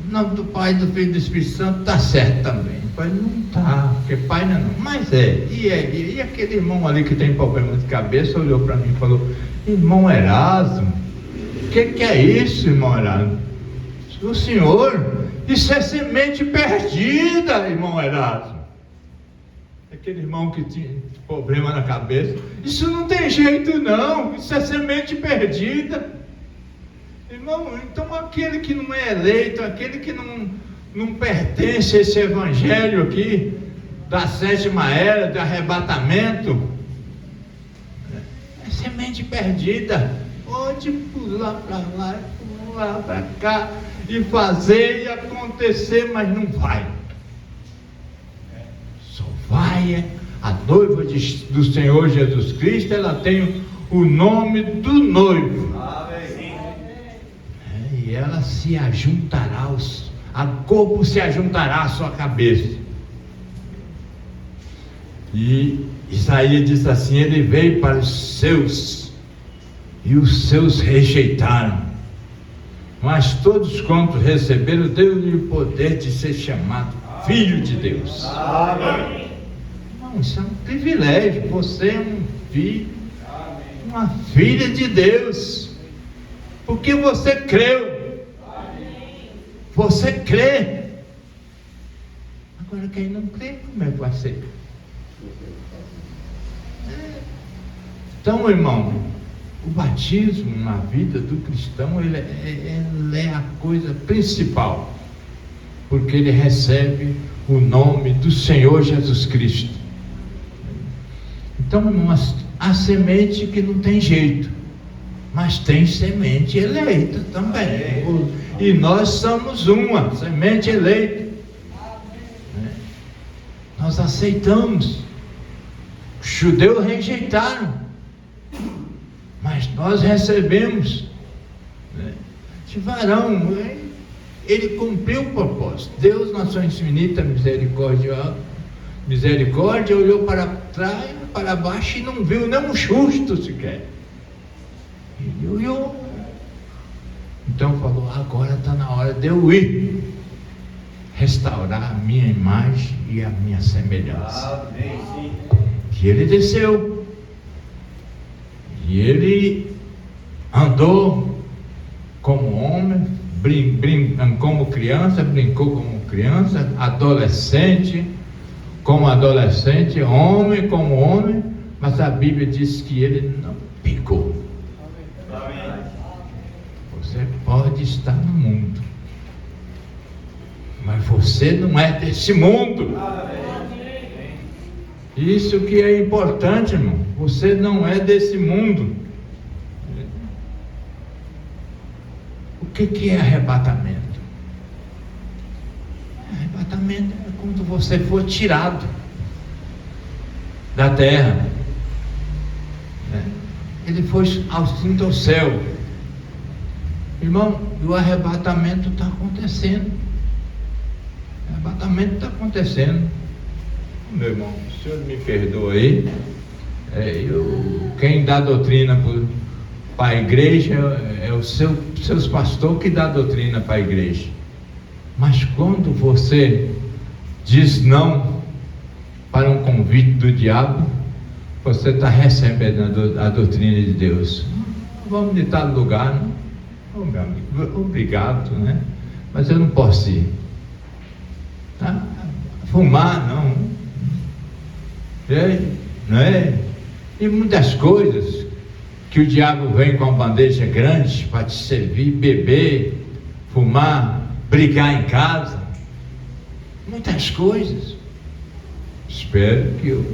Em nome do Pai, do Filho e do Espírito Santo está certo também. Eu falei, não está, porque Pai não é não. Mas e aquele irmão ali que tem problema de cabeça olhou para mim e falou, irmão Erasmo, o que é isso, irmão Erasmo? O senhor, isso é semente perdida, irmão Erasmo. Aquele irmão que tinha problema na cabeça, isso não tem jeito não, isso é semente perdida. Irmão, então aquele que não é eleito, aquele que não pertence a esse evangelho aqui, da sétima era, de arrebatamento, é semente perdida. Pode pular para lá, pular para cá, e fazer e acontecer, mas não vai. Só vai a noiva do Senhor Jesus Cristo, ela tem o nome do noivo. E ela se ajuntará, a corpo se ajuntará à sua cabeça. E Isaías diz assim, ele veio para os seus, e os seus rejeitaram. Mas todos quantos receberam, deu-lhe o poder de ser chamado Filho de Deus. Amém. Não, isso é um privilégio. Você é um filho, uma filha de Deus, porque você creu. Você crê. Agora quem não crê, como é que vai ser? Então, irmão, O batismo na vida do cristão, ele é a coisa principal, porque ele recebe o nome do Senhor Jesus Cristo. Então, irmãos, há semente que não tem jeito, mas tem semente eleita também. E nós somos uma semente eleita. Nós aceitamos. Os judeus rejeitaram, mas nós recebemos. Esse varão, ele cumpriu o propósito. Deus, na sua infinita misericórdia, olhou para trás, para baixo e não viu nem um justo sequer. Ele olhou. Então falou: agora está na hora de eu ir restaurar a minha imagem e a minha semelhança. Amém, sim. Que ele desceu e ele andou como homem, como criança, brincou como criança, adolescente como adolescente, homem como homem, mas a Bíblia diz que ele não pecou. Você pode estar no mundo, mas você não é desse mundo. Isso que é importante, irmão. Você não é desse mundo. O que é arrebatamento? Arrebatamento é quando você for tirado da terra. Ele foi assunto ao céu. Irmão, o arrebatamento está acontecendo. O arrebatamento está acontecendo. Meu irmão, o senhor me perdoa aí. Quem dá doutrina para a igreja é os seus pastores que dá doutrina para a igreja. Mas quando você diz não para um convite do diabo, você está recebendo a doutrina de Deus. Vamos de tal lugar, não? Oh, meu amigo, obrigado, né? Mas eu não posso ir. Tá? Fumar, não. Não é? E muitas coisas que o diabo vem com a bandeja grande para te servir, beber, fumar, brigar em casa. Muitas coisas. Espero que eu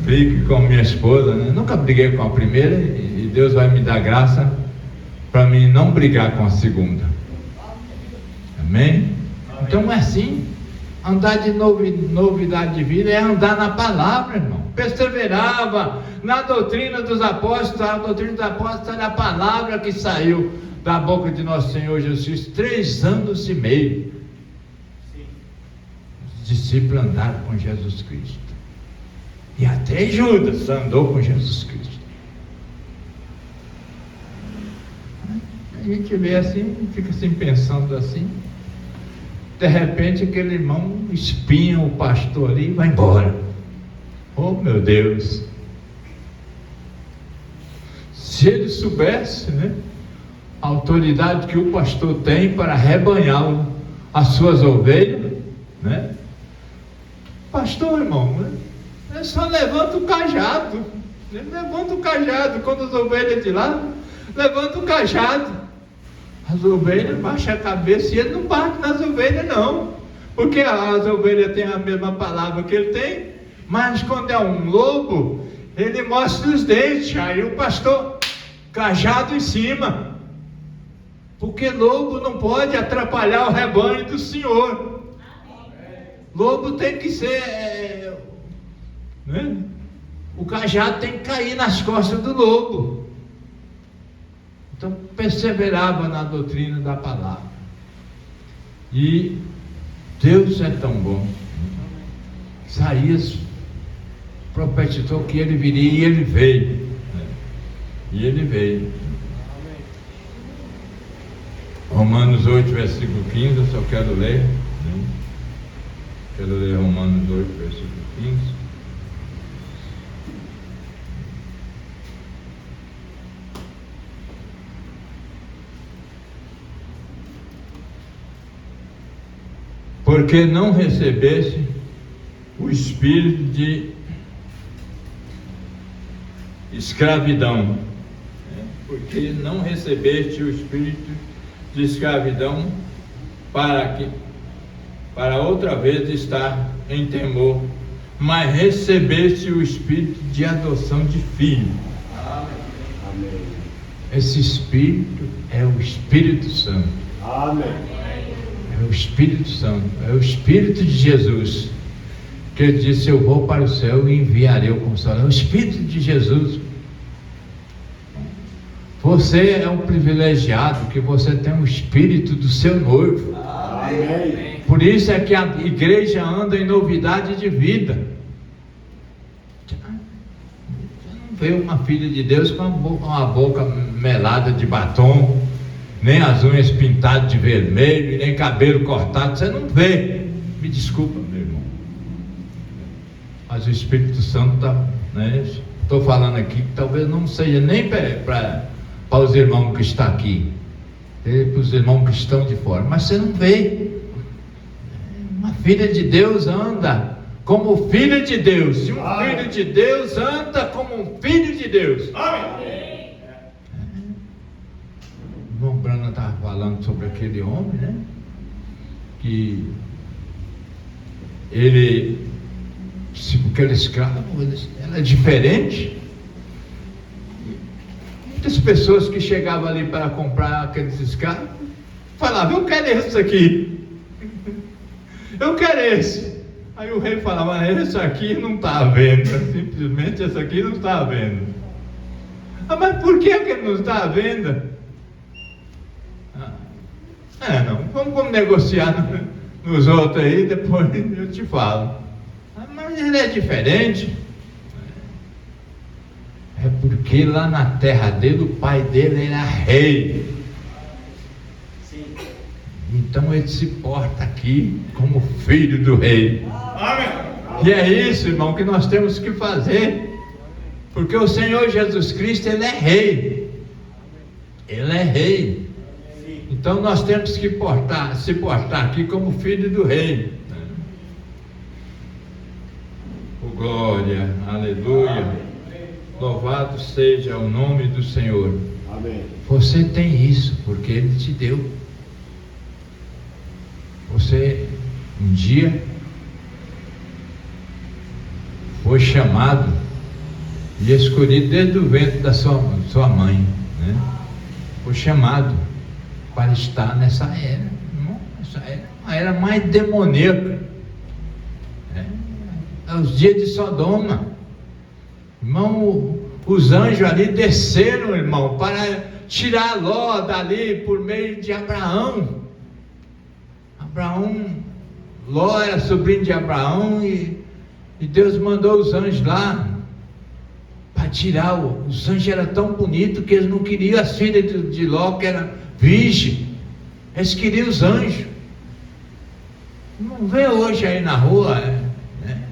brigue com a minha esposa, né? Nunca briguei com a primeira e Deus vai me dar graça para mim não brigar com a segunda. Amém? Então é assim. Andar de novidade de vida é andar na palavra, irmão. Perseverava na doutrina dos apóstolos. A doutrina dos apóstolos era a palavra que saiu da boca de nosso Senhor Jesus. 3 anos e meio. Os discípulos andaram com Jesus Cristo. E até Judas andou com Jesus Cristo. A gente vê assim, fica assim pensando assim. De repente aquele irmão espinha o pastor ali e vai embora. Oh, meu Deus! Se ele soubesse, né, a autoridade que o pastor tem para arrebanhar as suas ovelhas, né? Pastor, irmão, né, só levanta o cajado. Levanta o cajado. Quando as ovelhas de lá, levanta o cajado. As ovelhas baixam a cabeça e ele não bate nas ovelhas, não. Porque as ovelhas têm a mesma palavra que ele tem. Mas quando é um lobo, ele mostra os dentes. Aí o pastor, cajado em cima. Porque lobo não pode atrapalhar o rebanho do Senhor. Lobo tem que ser... né? O cajado tem que cair nas costas do lobo. Então perseverava na doutrina da palavra. E Deus é tão bom. Isaías profetizou que ele viria e ele veio. E ele veio. Romanos 8, versículo 15, eu só quero ler. Quero ler Romanos 8, versículo 15. Porque não recebeste o espírito de escravidão porque não recebeste o espírito de escravidão para outra vez estar em temor, mas recebeste o espírito de adoção de filho. Amém. Esse espírito é o Espírito Santo. Amém. É o Espírito Santo, é o Espírito de Jesus, que ele disse: eu vou para o céu e enviarei o Consolador. É o Espírito de Jesus. Você é um privilegiado, que você tem o Espírito do seu noivo. Amém. Por isso é que a igreja anda em novidade de vida. Você não vê uma filha de Deus com uma boca melada de batom, nem as unhas pintadas de vermelho, nem cabelo cortado. Você não vê. Me desculpa, meu irmão, mas o Espírito Santo está, né? Estou falando aqui que talvez não seja nem para os irmãos que estão aqui, para os irmãos que estão de fora, mas você não vê. Uma filha de Deus anda como filha de Deus, e um filho de Deus anda como um filho de Deus. Amém. O irmão Brana estava falando sobre aquele homem, né? Que ele, aquele escravo, ela é diferente. Muitas pessoas que chegavam ali para comprar aqueles escravos falavam: eu quero esse aqui, eu quero esse. Aí o rei falava: esse aqui não está à venda, simplesmente esse aqui não está à venda. Mas por que ele não está à venda? Não, vamos negociar nos outros aí, depois eu te falo. Mas ele é diferente. É porque lá na terra dele, o pai dele era rei. Sim. Então ele se porta aqui como filho do rei. Amém. E é isso, irmão, que nós temos que fazer. Porque o Senhor Jesus Cristo, Ele é rei. Ele é rei. Então nós temos que se portar aqui como filho do rei. Oh, glória, aleluia. Louvado seja o nome do Senhor. Amém. Você tem isso porque Ele te deu. Você um dia foi chamado e escolhido desde o ventre da sua mãe, né? Foi chamado para estar nessa era. Essa era a era mais demoníaca. É os dias de Sodoma. Irmão, os anjos ali desceram, irmão, para tirar Ló dali por meio de Abraão. Ló era sobrinho de Abraão e Deus mandou os anjos lá para tirar. Os anjos eram tão bonitos que eles não queriam as filhas de Ló, que era virgem. Eles queriam os anjos. Não vê hoje aí na rua, né?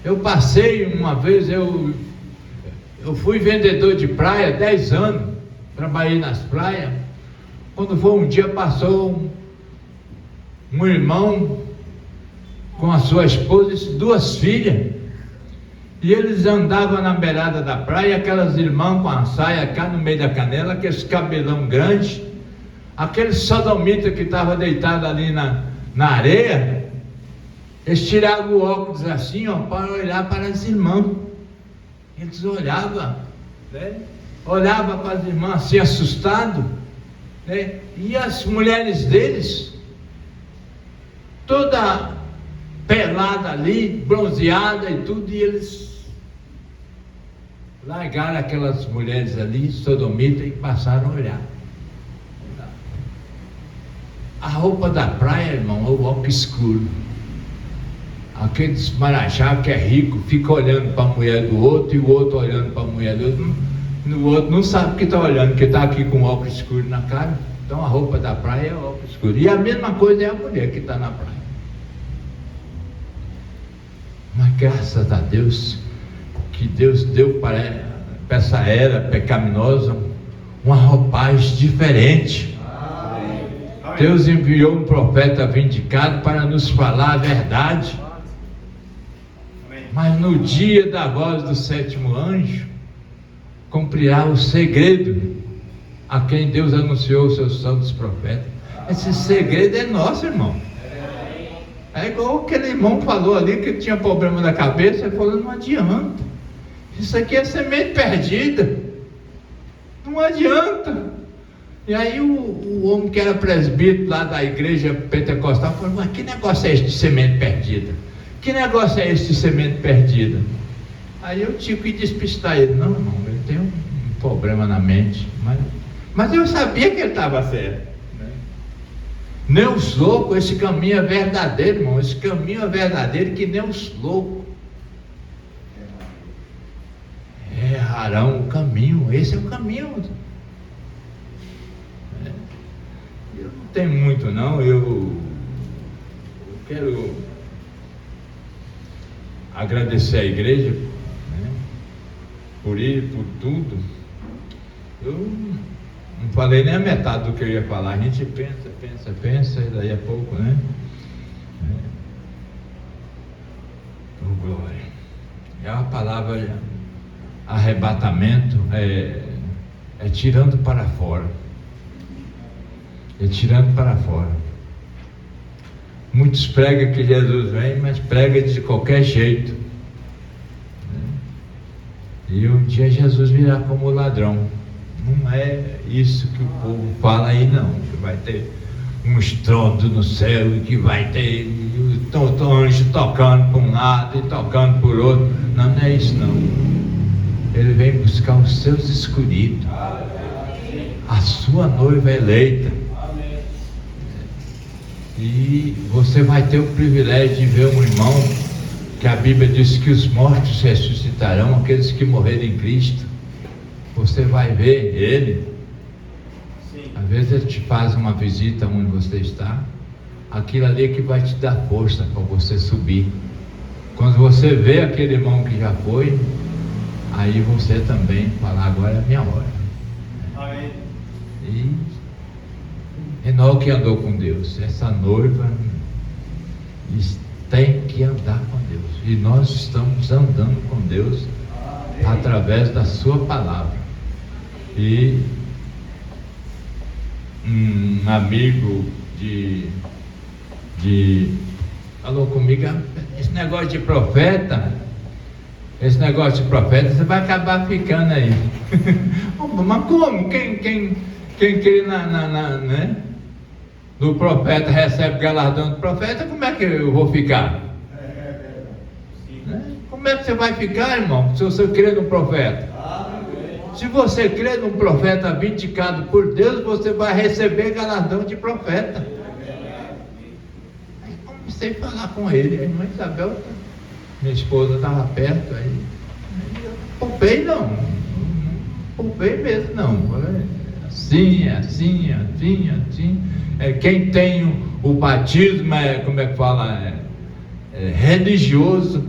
Eu passei uma vez, eu fui vendedor de praia 10 anos, trabalhei nas praias. Quando foi um dia, passou um irmão com a sua esposa e 2 filhas, e eles andavam na beirada da praia, aquelas irmãs com a saia cá no meio da canela, aqueles cabelão grande, aquele sodomita que estava deitado ali na areia. Eles tiravam o óculos assim, ó, para olhar para as irmãs. Eles olhavam, né? Olhavam para as irmãs assim, assustados, né? E as mulheres deles, toda pelada ali, bronzeada e tudo, e eles largaram aquelas mulheres ali, sodomitas, e passaram a olhar. A roupa da praia, irmão, é o óculos escuro. Aqueles marajá que é rico, fica olhando para a mulher do outro, e o outro olhando para a mulher do outro. O outro não sabe que está olhando, que está aqui com óculos escuro na cara. Então a roupa da praia é óculos escuro. E a mesma coisa é a mulher que está na praia. Mas graças a Deus, que Deus deu para essa era pecaminosa uma roupagem diferente. Deus enviou um profeta vindicado para nos falar a verdade. Mas no dia da voz do 7º anjo, cumprirá o segredo a quem Deus anunciou os seus santos profetas. Esse segredo é nosso, irmão. É igual aquele irmão falou ali que tinha problema na cabeça. Ele falou: não adianta, isso aqui é semente perdida, não adianta. E aí o homem que era presbítero lá da igreja pentecostal falou: mas que negócio é esse de semente perdida? Que negócio é esse de semente perdida? Aí eu tive que despistar ele: não, irmão, ele tem um problema na mente. Mas eu sabia que ele estava certo, né? Nem os loucos, esse caminho é verdadeiro, irmão. Esse caminho é verdadeiro que nem os loucos errarão o caminho. Esse é o caminho. Eu não tenho muito não, eu quero agradecer a igreja, né, por tudo. Eu não falei nem a metade do que eu ia falar. A gente pensa e daí a pouco, né? Oh, glória. É uma palavra, arrebatamento, é tirando para fora. É tirando para fora. Muitos pregam que Jesus vem, mas pregam de qualquer jeito, né? E um dia Jesus virá como ladrão. Não é isso que o povo fala aí, não. Que vai ter um estrondo no céu e que vai ter o anjo tocando por um lado e tocando por outro. Não, não é isso não. Ele vem buscar os seus escolhidos, a sua noiva eleita. E você vai ter o privilégio de ver um irmão, que a Bíblia diz que os mortos ressuscitarão, aqueles que morrerem em Cristo. Você vai ver ele. Às vezes ele te faz uma visita onde você está. Aquilo ali é que vai te dar força para você subir. Quando você vê aquele irmão que já foi, aí você também fala: agora é a minha hora. Amém. E Enoque andou com Deus. Essa noiva tem que andar com Deus. E nós estamos andando com Deus através da sua palavra. E um amigo falou comigo: esse negócio de profeta, você vai acabar ficando aí. Mas como? Quem crê né? No profeta recebe galardão do profeta, como é que eu vou ficar? Né? Como é que você vai ficar, irmão, se você crê no profeta? Se você crê num profeta vindicado por Deus, você vai receber galardão de profeta. Aí comecei a falar com ele. A irmã Isabel, minha esposa, estava perto. Aí eu poupei mesmo não. Falei: assim. Quem tem o batismo religioso,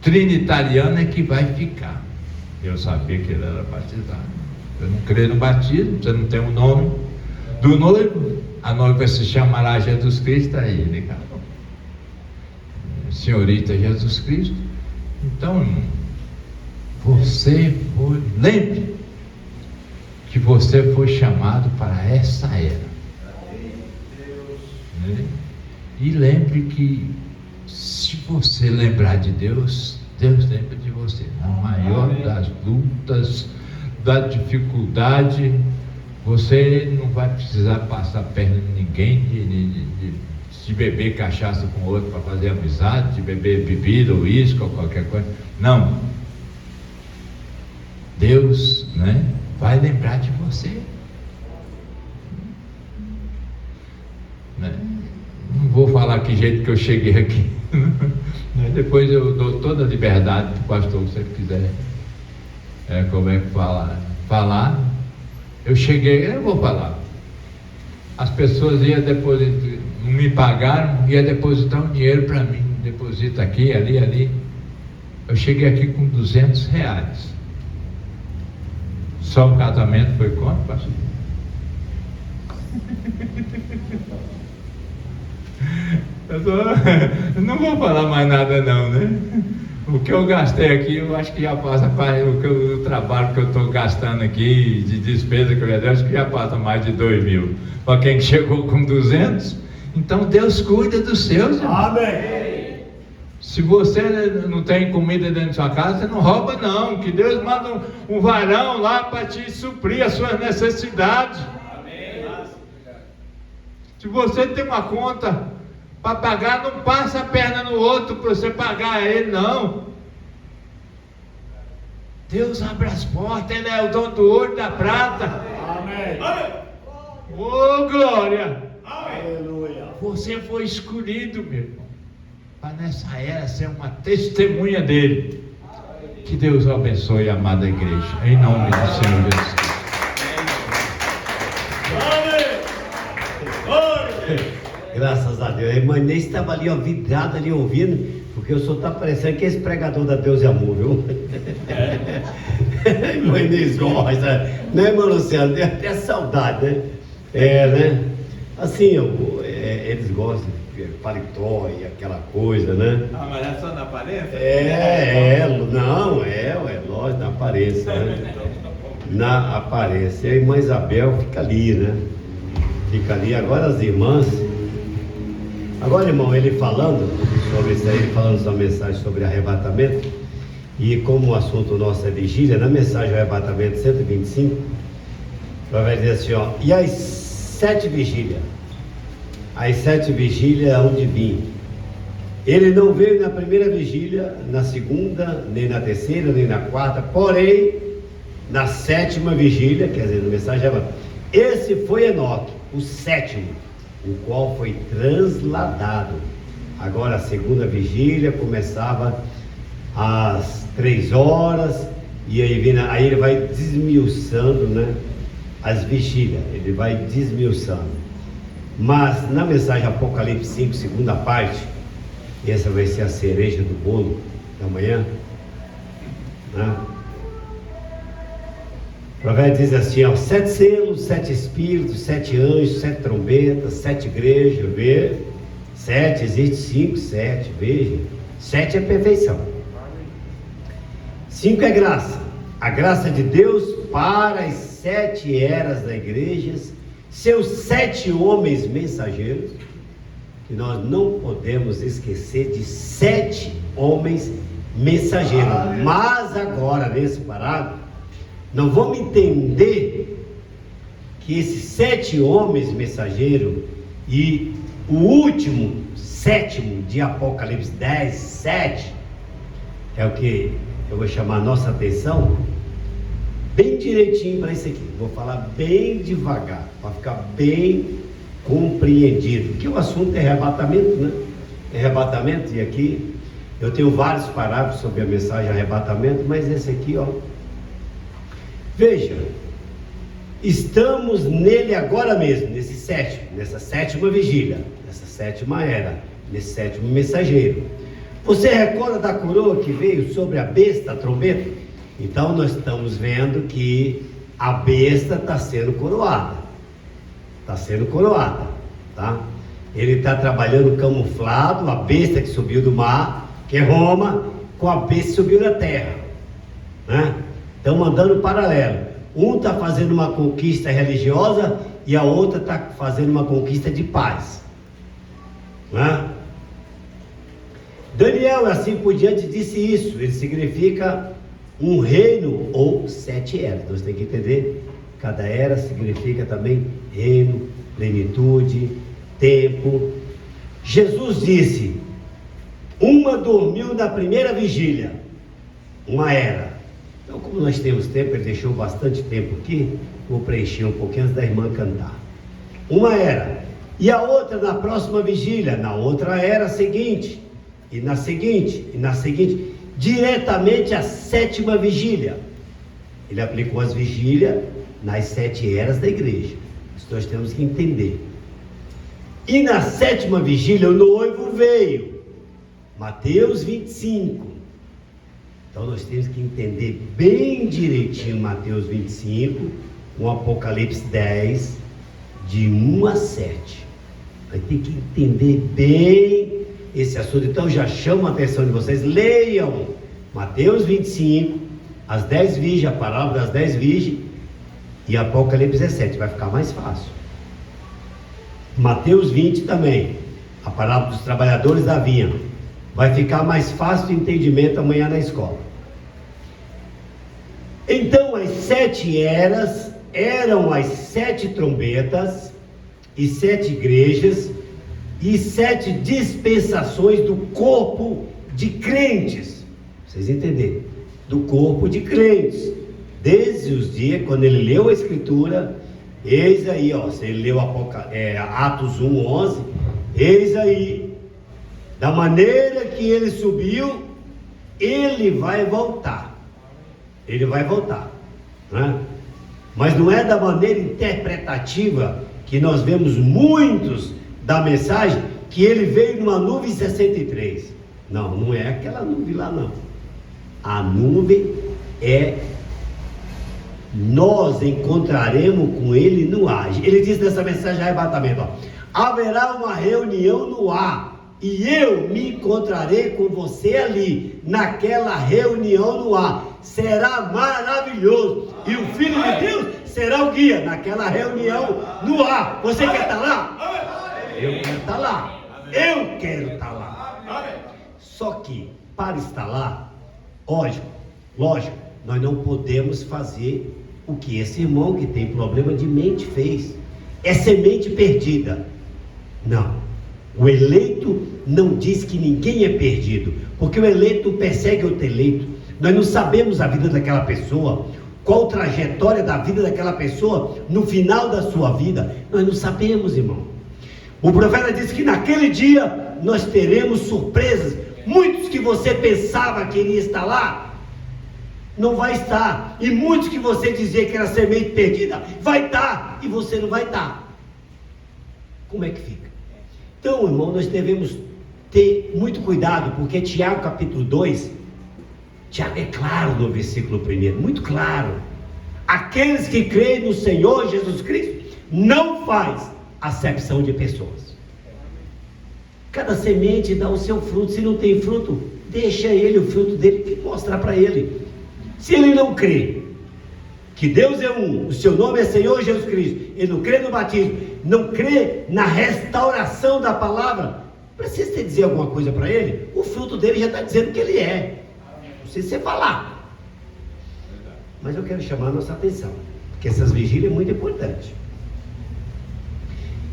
trinitariano, é que vai ficar. Eu sabia que ele era batizado. Eu não creio no batismo. Você não tem o nome do noivo, a noiva se chamará Jesus Cristo. Aí ele acabou: senhorita Jesus Cristo. Então, irmão, lembre que você foi chamado para essa era, né? E lembre que se você lembrar de Deus, Deus lembra de você. Na maior das lutas, da dificuldade, você não vai precisar passar perna de ninguém, de beber cachaça com outro para fazer amizade, de beber bebida ou uísque ou qualquer coisa. Não. Deus, né, vai lembrar de você, né? Não vou falar que jeito que eu cheguei aqui. Depois eu dou toda a liberdade para o pastor, se ele quiser falar. Eu cheguei, eu vou falar. As pessoas iam depositar, não me pagaram, ia depositar um dinheiro para mim. Deposita aqui, ali. Eu cheguei aqui com R$200. Só o casamento foi quanto, pastor? Eu não vou falar mais nada não, né? O que eu gastei aqui, eu acho que já passa, o trabalho que eu estou gastando aqui, de despesa que eu já dei, acho que já passa mais de 2.000. Para quem chegou com 200, então Deus cuida dos seus, irmão. Amém. Se você não tem comida dentro da sua casa, você não rouba não, que Deus manda um varão lá para te suprir as suas necessidades. Amém. Se você tem uma conta para pagar, não passa a perna no outro para você pagar a ele, não. Deus abre as portas, Ele é o dono do ouro e da prata. Amém. Oh, glória! Aleluia. Você foi escolhido, meu irmão, para nessa era ser uma testemunha dele. Que Deus abençoe a amada igreja, em nome do Senhor Jesus. Graças a Deus. A irmã Inês estava ali, ó, vidrada ali ouvindo, porque o senhor está parecendo que esse pregador da Deus é Amor, viu? A irmã Inês gosta, né, irmão Luciano? Tem até saudade, né? Né? Assim, eles gostam de paletó e aquela coisa, né? Ah, mas é só na aparência? Lógico, na aparência, né? Na aparência. E a irmã Isabel fica ali, né? Fica ali. Agora as irmãs. Agora, irmão, ele falando sobre isso aí, falando sua mensagem sobre arrebatamento, e como o assunto nosso é vigília, na mensagem arrebatamento 125, vai dizer assim, ó, e as 7 vigílias? As 7 vigílias hão de vir. Ele não veio na primeira vigília, na segunda, nem na terceira, nem na quarta, porém, na 7ª vigília, quer dizer, na mensagem arrebatamento, esse foi Enoque, o 7º, o qual foi transladado. Agora a 2ª vigília começava às 3 horas, e aí ele vai desmiuçando, né, as vigílias, ele vai desmiuçando. Mas na mensagem Apocalipse 5, segunda parte, essa vai ser a cereja do bolo da manhã, né? O profeta diz assim, ó, 7 selos, 7 espíritos, 7 anjos, 7 trombetas, 7 igrejas, vê? 7, existe 5, 7, veja. 7 é perfeição. 5 é graça. A graça de Deus para as 7 eras da igreja, seus 7 homens mensageiros, que nós não podemos esquecer de 7 homens mensageiros. Mas agora, nesse parágrafo, não vamos entender que esses 7 homens mensageiros e o último, 7º de Apocalipse 10, 7, é o que eu vou chamar a nossa atenção, bem direitinho para isso aqui. Vou falar bem devagar, para ficar bem compreendido, porque o assunto é arrebatamento, né? Arrebatamento, e aqui eu tenho vários parágrafos sobre a mensagem arrebatamento, mas esse aqui, ó, veja, estamos nele agora mesmo, nesse 7º, nessa 7ª vigília, nessa 7ª era, nesse 7º mensageiro. Você recorda da coroa que veio sobre a besta, a trombeta? Então nós estamos vendo que a besta está sendo coroada. Está sendo coroada, tá? Ele está trabalhando camuflado, a besta que subiu do mar, que é Roma, com a besta que subiu da terra, né? Estão andando paralelo. Um está fazendo uma conquista religiosa e a outra está fazendo uma conquista de paz, né? Daniel, assim por diante, disse isso. Ele significa um reino ou 7 eras. Nós temos que entender, cada era significa também reino, plenitude, tempo. Jesus disse, uma dormiu na primeira vigília, uma era. Então, como nós temos tempo, ele deixou bastante tempo aqui, vou preencher um pouquinho antes da irmã cantar. Uma era, e a outra na próxima vigília, na outra era seguinte, e na seguinte, diretamente à 7ª vigília. Ele aplicou as vigílias nas 7 eras da igreja. Isso nós temos que entender. E na 7ª vigília o noivo veio. Mateus 25. Então nós temos que entender bem direitinho Mateus 25, com Apocalipse 10, de 1 a 7. Vai ter que entender bem esse assunto. Então já chamo a atenção de vocês, leiam Mateus 25, as 10 virgens, a parábola das 10 virgens e Apocalipse 17, vai ficar mais fácil. Mateus 20 também, a parábola dos trabalhadores da vinha, vai ficar mais fácil de entendimento amanhã na escola. Então as 7 eras eram as 7 trombetas e 7 igrejas e 7 dispensações do corpo de crentes. Vocês entenderam? Do corpo de crentes. Desde os dias, quando ele leu a escritura, eis aí, ó, se ele leu Atos 1:11, eis aí, da maneira que ele subiu, ele vai voltar. Ele vai voltar, né? Mas não é da maneira interpretativa que nós vemos muitos da mensagem, que ele veio numa nuvem 63. Não, não é aquela nuvem lá não. A nuvem é nós encontraremos com ele no ar. Ele diz nessa mensagem de arrebatamento, ó, haverá uma reunião no ar e eu me encontrarei com você ali, naquela reunião no ar. Será maravilhoso e o Filho de Deus será o guia naquela reunião no ar. Você quer estar lá? Eu quero estar lá. Eu quero estar lá. Só que para estar lá, lógico, nós não podemos fazer o que esse irmão que tem problema de mente fez. É semente perdida. Não. O eleito não diz que ninguém é perdido, porque o eleito persegue outro eleito. Nós não sabemos a vida daquela pessoa, qual a trajetória da vida daquela pessoa no final da sua vida. Nós não sabemos, irmão. O profeta disse que naquele dia nós teremos surpresas. Muitos que você pensava que iria estar lá, não vai estar. E muitos que você dizia que era semente perdida, vai estar, e você não vai estar. Como é que fica? Então, irmão, nós devemos ter muito cuidado, porque Tiago capítulo 2, Tiago é claro no versículo 1, muito claro. Aqueles que creem no Senhor Jesus Cristo não faz acepção de pessoas. Cada semente dá o seu fruto. Se não tem fruto, deixa ele, o fruto dele, mostrar para ele. Se ele não crê que Deus é um, o seu nome é Senhor Jesus Cristo, ele não crê no batismo, não crê na restauração da palavra, precisa você dizer alguma coisa para ele? O fruto dele já está dizendo que ele é. Não sei se você falar, mas eu quero chamar a nossa atenção, porque essas vigílias é muito importante.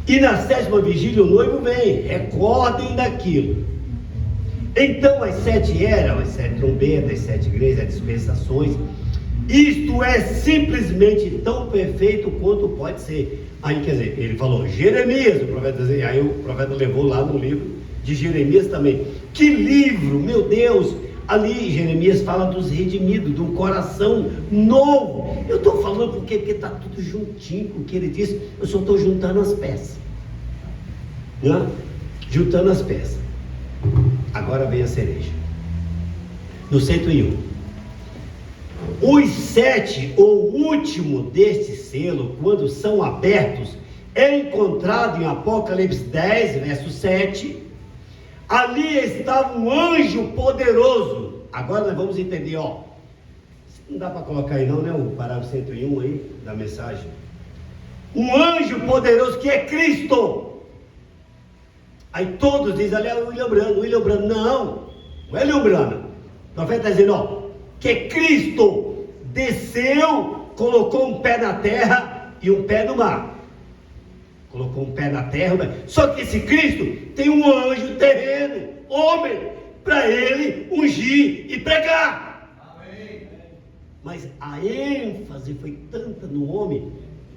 E na 7ª vigília o noivo vem, recordem daquilo. Então as 7 eram, as 7 trombetas, as 7 igrejas, as dispensações. Isto é simplesmente tão perfeito quanto pode ser. Aí quer dizer, ele falou Jeremias, o profeta, aí o profeta levou lá no livro de Jeremias também. Que livro, meu Deus! Ali Jeremias fala dos redimidos, de um coração novo. Eu estou falando porque está tudo juntinho com o que ele disse. Eu só estou juntando as peças, né? Juntando as peças. Agora vem a cereja. No 101, os 7, ou último deste selo, quando são abertos, é encontrado em Apocalipse 10, verso 7. Ali estava um anjo poderoso. Agora nós vamos entender, ó. Não dá para colocar aí não, né? O parágrafo 101 aí, da mensagem. Um anjo poderoso que é Cristo. Aí todos dizem, ali é o William Branham. Não é William Branham. O profeta está dizendo, ó, que Cristo desceu, colocou um pé na terra e um pé no mar. Colocou um pé na terra, só que esse Cristo tem um anjo terreno, homem, para ele ungir e pregar. Amém. Mas a ênfase foi tanta no homem,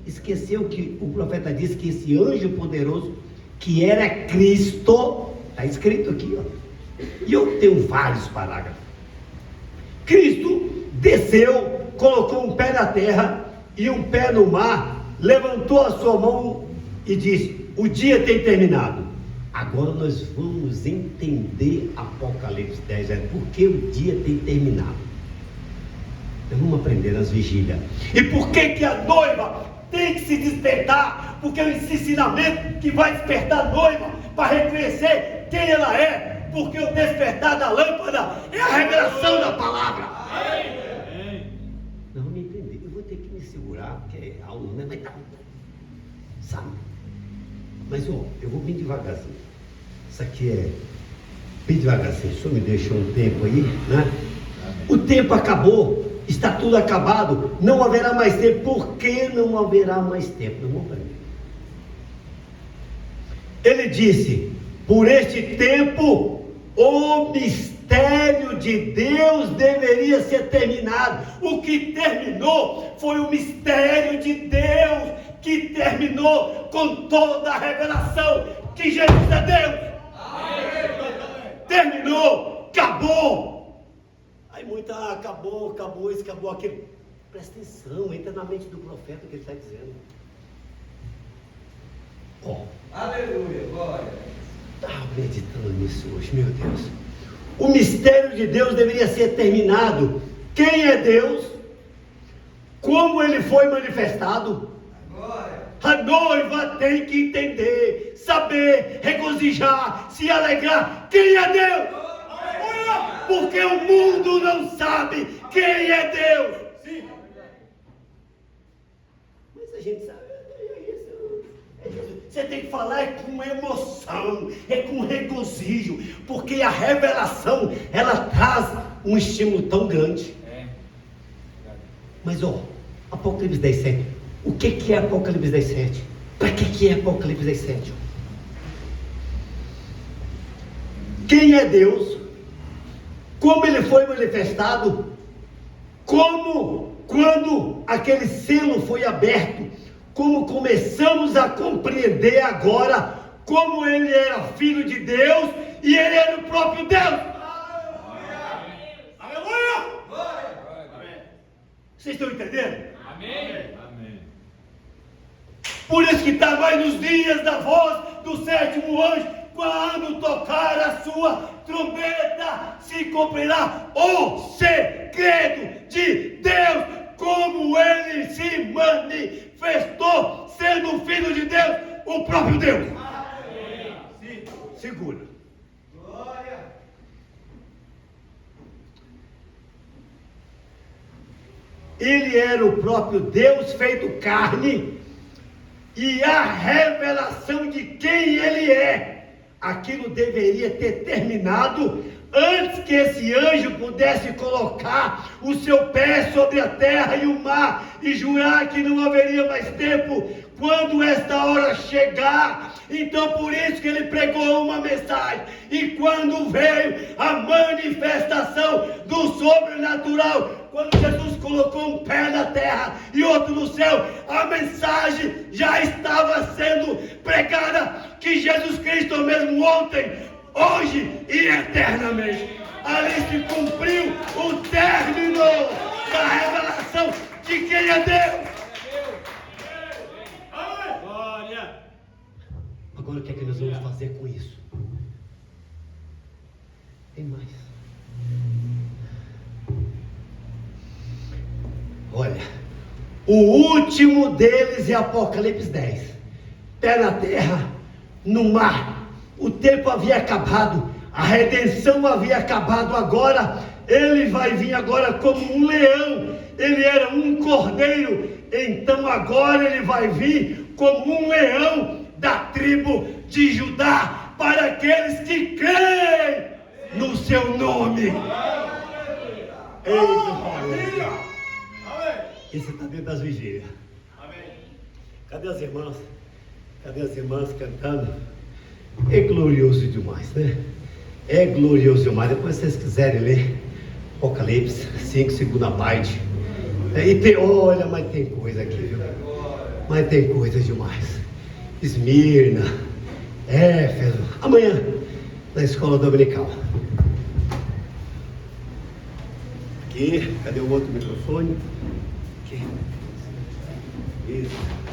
esqueceu que o profeta disse que esse anjo poderoso, que era Cristo, está escrito aqui, ó, e eu tenho vários parágrafos. Cristo desceu, colocou um pé na terra e um pé no mar, levantou a sua mão e disse, o dia tem terminado. Agora nós vamos entender Apocalipse 10, porque o dia tem terminado. Nós vamos aprender nas vigílias. E por que a noiva tem que se despertar? Porque é esse ensinamento que vai despertar a noiva para reconhecer quem ela é, porque o despertar da lâmpada é a revelação da palavra. Não me entender, eu vou ter que me segurar, porque é aula, né? Mas tá, sabe? Mas ó, eu vou bem devagarzinho. Isso aqui é bem devagarzinho. O senhor me deixou um tempo aí, né? O tempo acabou, está tudo acabado, não haverá mais tempo. Por que não haverá mais tempo? Não vou para mim. Ele disse: por este tempo, o mistério de Deus deveria ser terminado. O que terminou foi o mistério de Deus, que terminou com toda a revelação que Jesus é Deus. Terminou, acabou. Aí muita, acabou isso, acabou aquilo. Presta atenção, entra na mente do profeta o que ele está dizendo. Aleluia, glória. Estava meditando nisso hoje, meu Deus. O mistério de Deus deveria ser terminado. Quem é Deus? Como ele foi manifestado? Glória. A noiva tem que entender, saber, regozijar, se alegrar. Quem é Deus? Porque o mundo não sabe quem é Deus. Sim. Mas a gente sabe. Você tem que falar é com emoção, é com regozijo, porque a revelação, ela traz um estímulo tão grande. Mas ó, Apocalipse 10:7. O que é Apocalipse 10:7? Para que é Apocalipse 10:7? Quem é Deus? Como ele foi manifestado? Como, quando aquele selo foi aberto, como começamos a compreender agora como ele era filho de Deus e ele era o próprio Deus. Aleluia! Vocês estão entendendo? Amém. Por isso que está mais nos dias da voz do sétimo anjo, quando tocar a sua trombeta, se cumprirá o segredo de Deus, como ele se manifestou, sendo o Filho de Deus, o próprio Deus. Sim. Segura. Glória. Ele era o próprio Deus feito carne, e a revelação de quem ele é, aquilo deveria ter terminado antes que esse anjo pudesse colocar o seu pé sobre a terra e o mar e jurar que não haveria mais tempo quando esta hora chegar. Então por isso que ele pregou uma mensagem, e quando veio a manifestação do sobrenatural, quando Jesus colocou um pé na terra e outro no céu, a mensagem já estava sendo pregada, que Jesus Cristo é o mesmo ontem, hoje e eternamente. Ali se cumpriu o término da revelação de quem é Deus. Glória. Agora o que é que nós vamos fazer com isso? Tem mais. Olha, o último deles é Apocalipse 10. Pé na terra, no mar. O tempo havia acabado, a redenção havia acabado. Agora ele vai vir agora como um leão. Ele era um cordeiro, então agora ele vai vir como um leão da tribo de Judá, para aqueles que creem no seu nome. Eita, esse está dentro das vigílias. Cadê as irmãs? Cadê as irmãs cantando? É glorioso demais, né? É glorioso demais. Depois, se vocês quiserem ler Apocalipse 5, segunda parte. E tem, olha, mas tem coisa aqui, viu? Mas tem coisa demais. Esmirna, Éfeso. Amanhã, na escola dominical. Aqui, cadê o outro microfone? Aqui. Isso.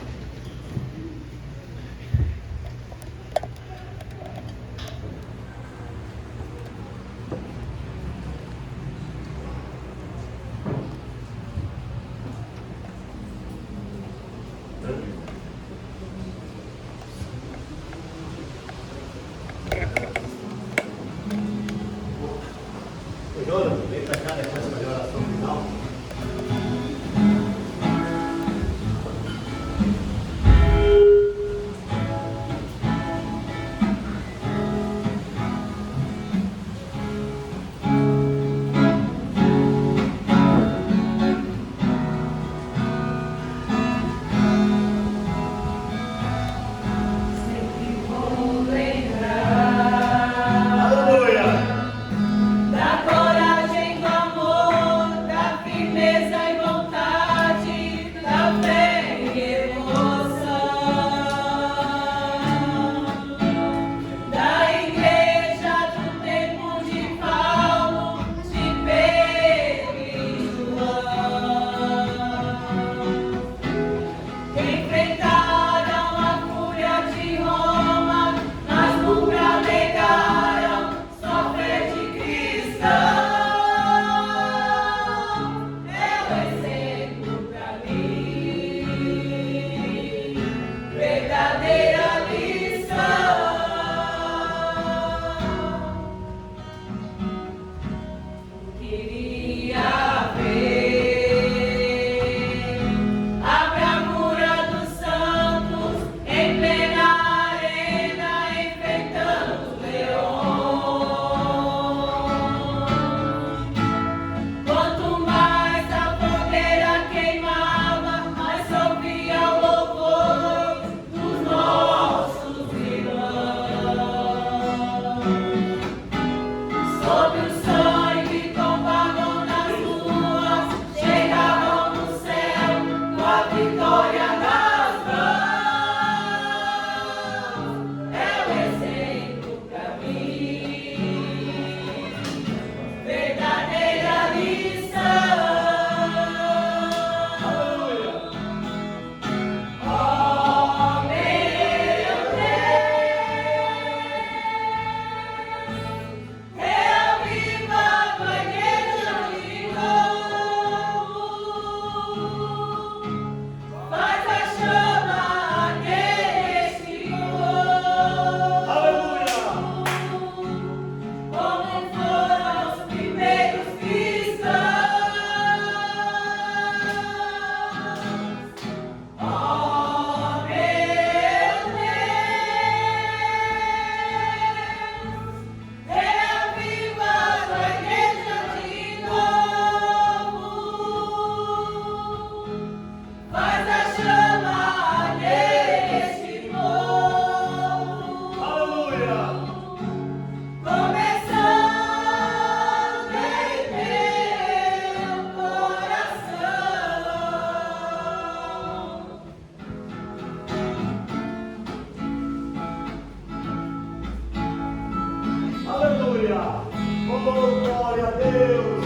Aleluia! Oh, glória a Deus!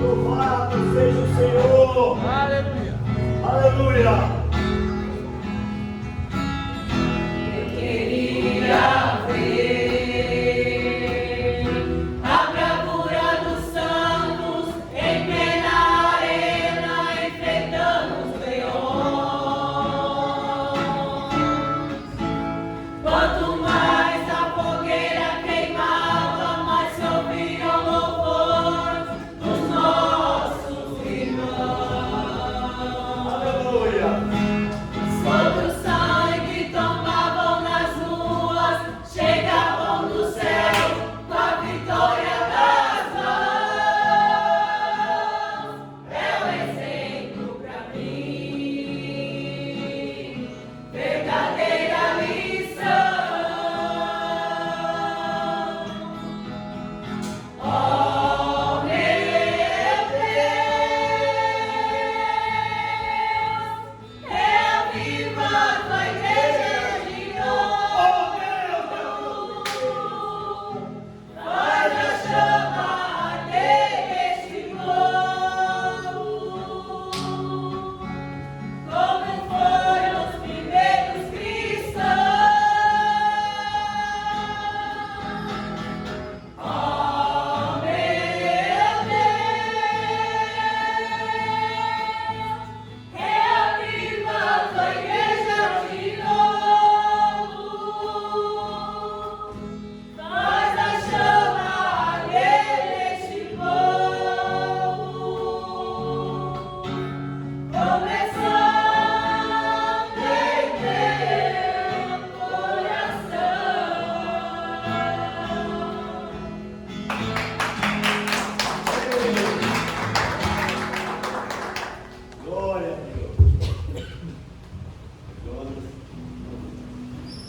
Louvado seja o Senhor! Aleluia. Aleluia!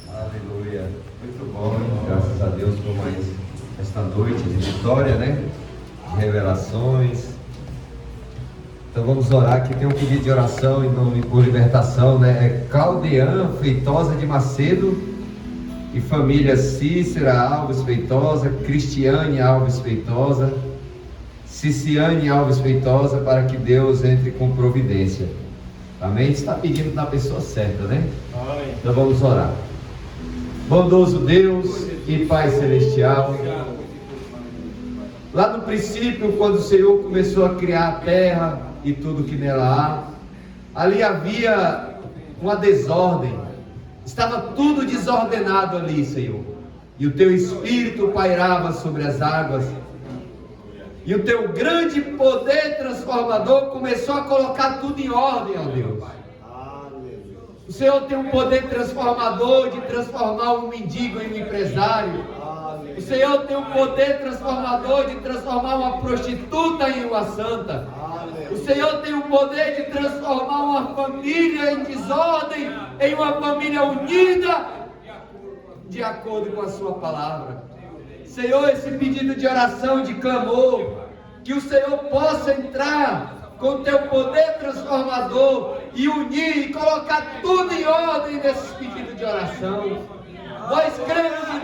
Aleluia. Muito bom, graças a Deus por mais esta noite de vitória, né? De revelações. Então vamos orar aqui. Tem um pedido de oração em nome por libertação, né? É Claudian Feitosa de Macedo e família Cícera Alves Feitosa, Cristiane Alves Feitosa, Ciciane Alves Feitosa, para que Deus entre com providência. Amém? Está pedindo da pessoa certa, né? Amém. Então vamos orar. Bondoso Deus e Pai Celestial, lá no princípio, quando o Senhor começou a criar a terra e tudo que nela há, ali havia uma desordem, estava tudo desordenado ali, Senhor, e o Teu Espírito pairava sobre as águas, e o Teu grande poder transformador começou a colocar tudo em ordem, ó Deus. O Senhor tem um poder transformador de transformar um mendigo em um empresário. O Senhor tem um poder transformador de transformar uma prostituta em uma santa. O Senhor tem o poder de transformar uma família em desordem em uma família unida de acordo com a sua palavra. Senhor, esse pedido de oração, de clamor, que o Senhor possa entrar com o teu poder transformador e unir e colocar tudo em ordem nesse pedido de oração. Nós cremos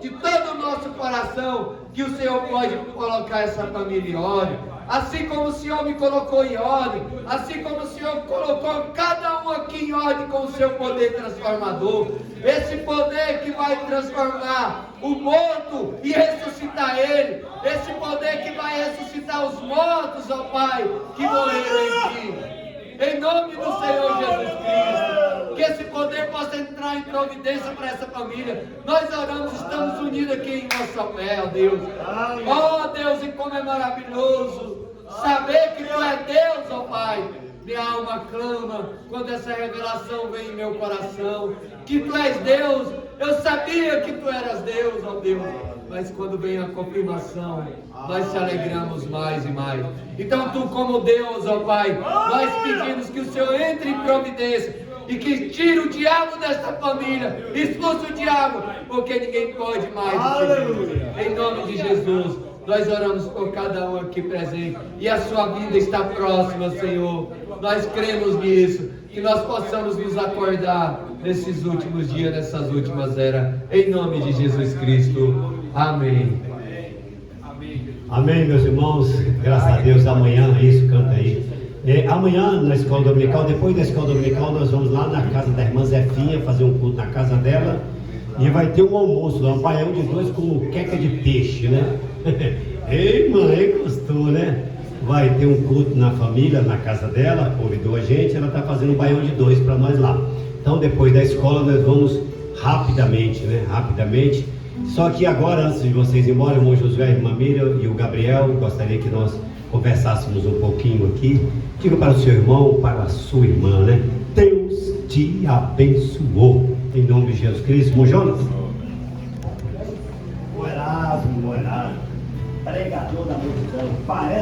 de todo o nosso coração que o Senhor pode colocar essa família em ordem, assim como o Senhor me colocou em ordem, assim como o Senhor colocou cada um aqui em ordem com o seu poder transformador, esse poder que vai transformar o morto e ressuscitar ele, esse poder que vai ressuscitar os mortos, ó Pai, que morreram em ti. Em nome do Senhor Jesus Cristo, que esse poder possa entrar em providência para essa família. Nós oramos, estamos unidos aqui em nossa fé, ó Deus. Ó Deus, e como é maravilhoso saber que Tu é Deus, ó Pai. Minha alma clama quando essa revelação vem em meu coração, que Tu és Deus. Eu sabia que Tu eras Deus, ó Deus, mas quando vem a confirmação, nós se alegramos mais e mais. Então Tu, como Deus, ó Pai, nós pedimos que o Senhor entre em providência e que tire o diabo desta família, expulse o diabo, porque ninguém pode mais. Aleluia. Em nome de Jesus, nós oramos por cada um aqui presente, e a sua vida está próxima, Senhor. Nós cremos nisso. que nós possamos nos acordar nesses últimos dias, nessas últimas eras, em nome de Jesus Cristo. Amém. Amém, meus irmãos. Graças a Deus, amanhã, isso, canta aí. Amanhã, na escola dominical, depois da escola dominical, nós vamos lá na casa da irmã Zefinha, fazer um culto na casa dela. E vai ter um almoço lá, um baião de 2 com queca de peixe, né? Ei, mãe, gostou, né? Vai ter um culto na família, na casa dela, convidou a gente, ela está fazendo um baião de 2 para nós lá. Então, depois da escola, nós vamos rapidamente, né? Rapidamente. Só que agora, antes de vocês irem embora, o irmão Josué, a irmã Miriam e o Gabriel, gostaria que nós conversássemos um pouquinho aqui. Diga para o seu irmão, para a sua irmã, né? Deus te abençoou. Em nome de Jesus Cristo. Irmão Jonas? Morado, pregador da multidão. Parece